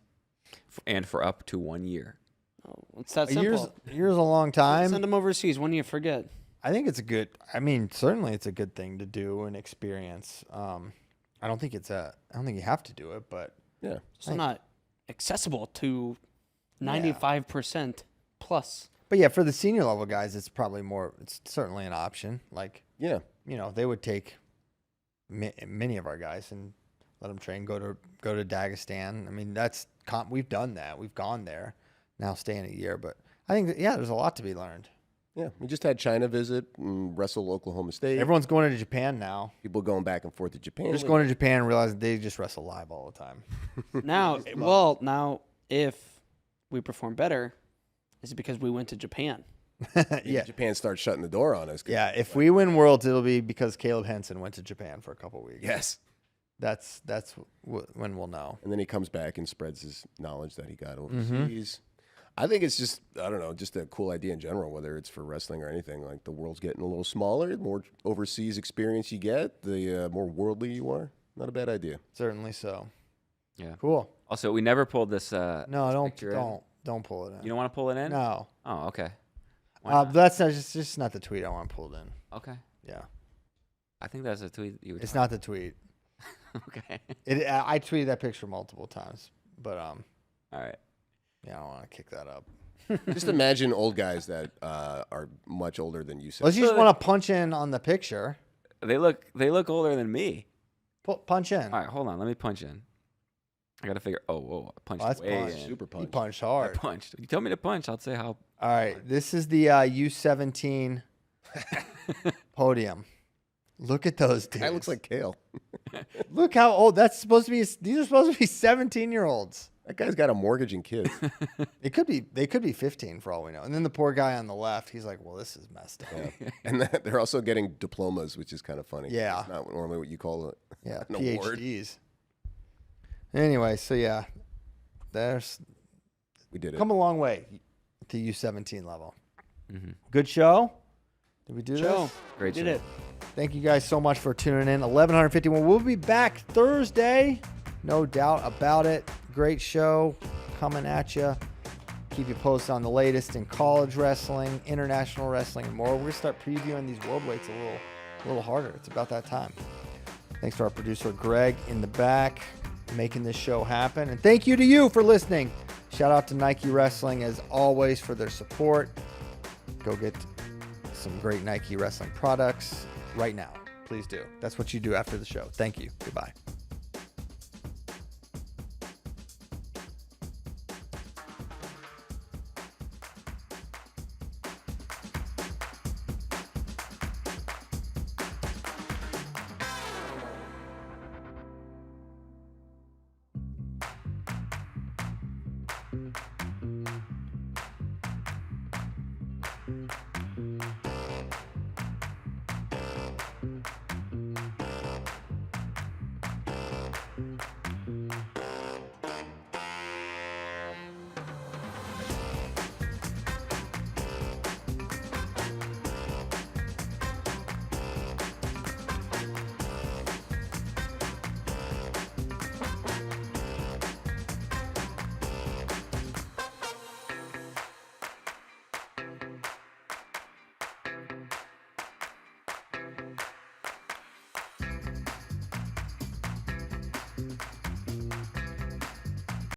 and for up to 1 year. Oh, it's that A simple. year's a long time. Send them overseas. When do you forget? I think it's certainly it's a good thing to do and experience. I don't think you have to do it, but yeah, It's not accessible to 95% plus. But yeah, for the senior level guys, it's certainly an option. Like, yeah. They would take many of our guys and let them train, go to Dagestan. I mean, we've done that. We've gone there. Now staying a year, but I think there's a lot to be learned. Yeah, we just had China visit and wrestle Oklahoma State. Everyone's going to Japan now. People going back and forth to Japan. They're just going to Japan and realizing they just wrestle live all the time. Now, if we perform better, is it because we went to Japan? Yeah. Japan starts shutting the door on us. Yeah, if we win Worlds, it'll be because Caleb Henson went to Japan for a couple weeks. Yes. That's when we'll know. And then he comes back and spreads his knowledge that he got Mm-hmm. overseas. I think it's just, I don't know, just a cool idea in general, whether it's for wrestling or anything. Like, the world's getting a little smaller. The more overseas experience you get, the more worldly you are. Not a bad idea. Certainly so. Yeah. Cool. Also, we never pulled this. No, don't pull it in. You don't want to pull it in? No. Oh, okay. Why not? That's just not the tweet I want pulled in. Okay. Yeah. I think that's a tweet you would. It's not the tweet. Okay. I tweeted that picture multiple times, but All right. yeah, I don't want to kick that up. Just imagine old guys that are much older than you. Unless you just want to punch in on the picture. They look older than me. Punch in. All right, hold on. Let me punch in. I got to figure. Oh, whoa, I punched that's way punch. in. Super He punch. punched I hard. punched. You tell me to punch, I'll say how. All right, this is the U17 podium. Look at those dudes. Guy looks like Kale. Look how old. That's supposed to be. These are supposed to be 17-year-olds. That guy's got a mortgage and kids. It could be. They could be 15 for all we know. And then the poor guy on the left, he's like, "Well, this is messed up." Yeah. And they're also getting diplomas, which is kind of funny. Yeah. It's not normally what you call it. Yeah, An award. PhDs. Anyway, so yeah, there's We did it. come a long way to U17 level. Mm-hmm. Good show. Did we do Joe, this? Great did show. it. Thank you guys so much for tuning in. 1151. We'll be back Thursday. No doubt about it. Great show coming at you. Keep you posted on the latest in college wrestling, international wrestling, and more. We're going to start previewing these world weights a little harder. It's about that time. Thanks to our producer, Greg, in the back, making this show happen. And thank you to you for listening. Shout out to Nike Wrestling, as always, for their support. Go get some great Nike Wrestling products right now. Please do. That's what you do after the show. Thank you. Goodbye.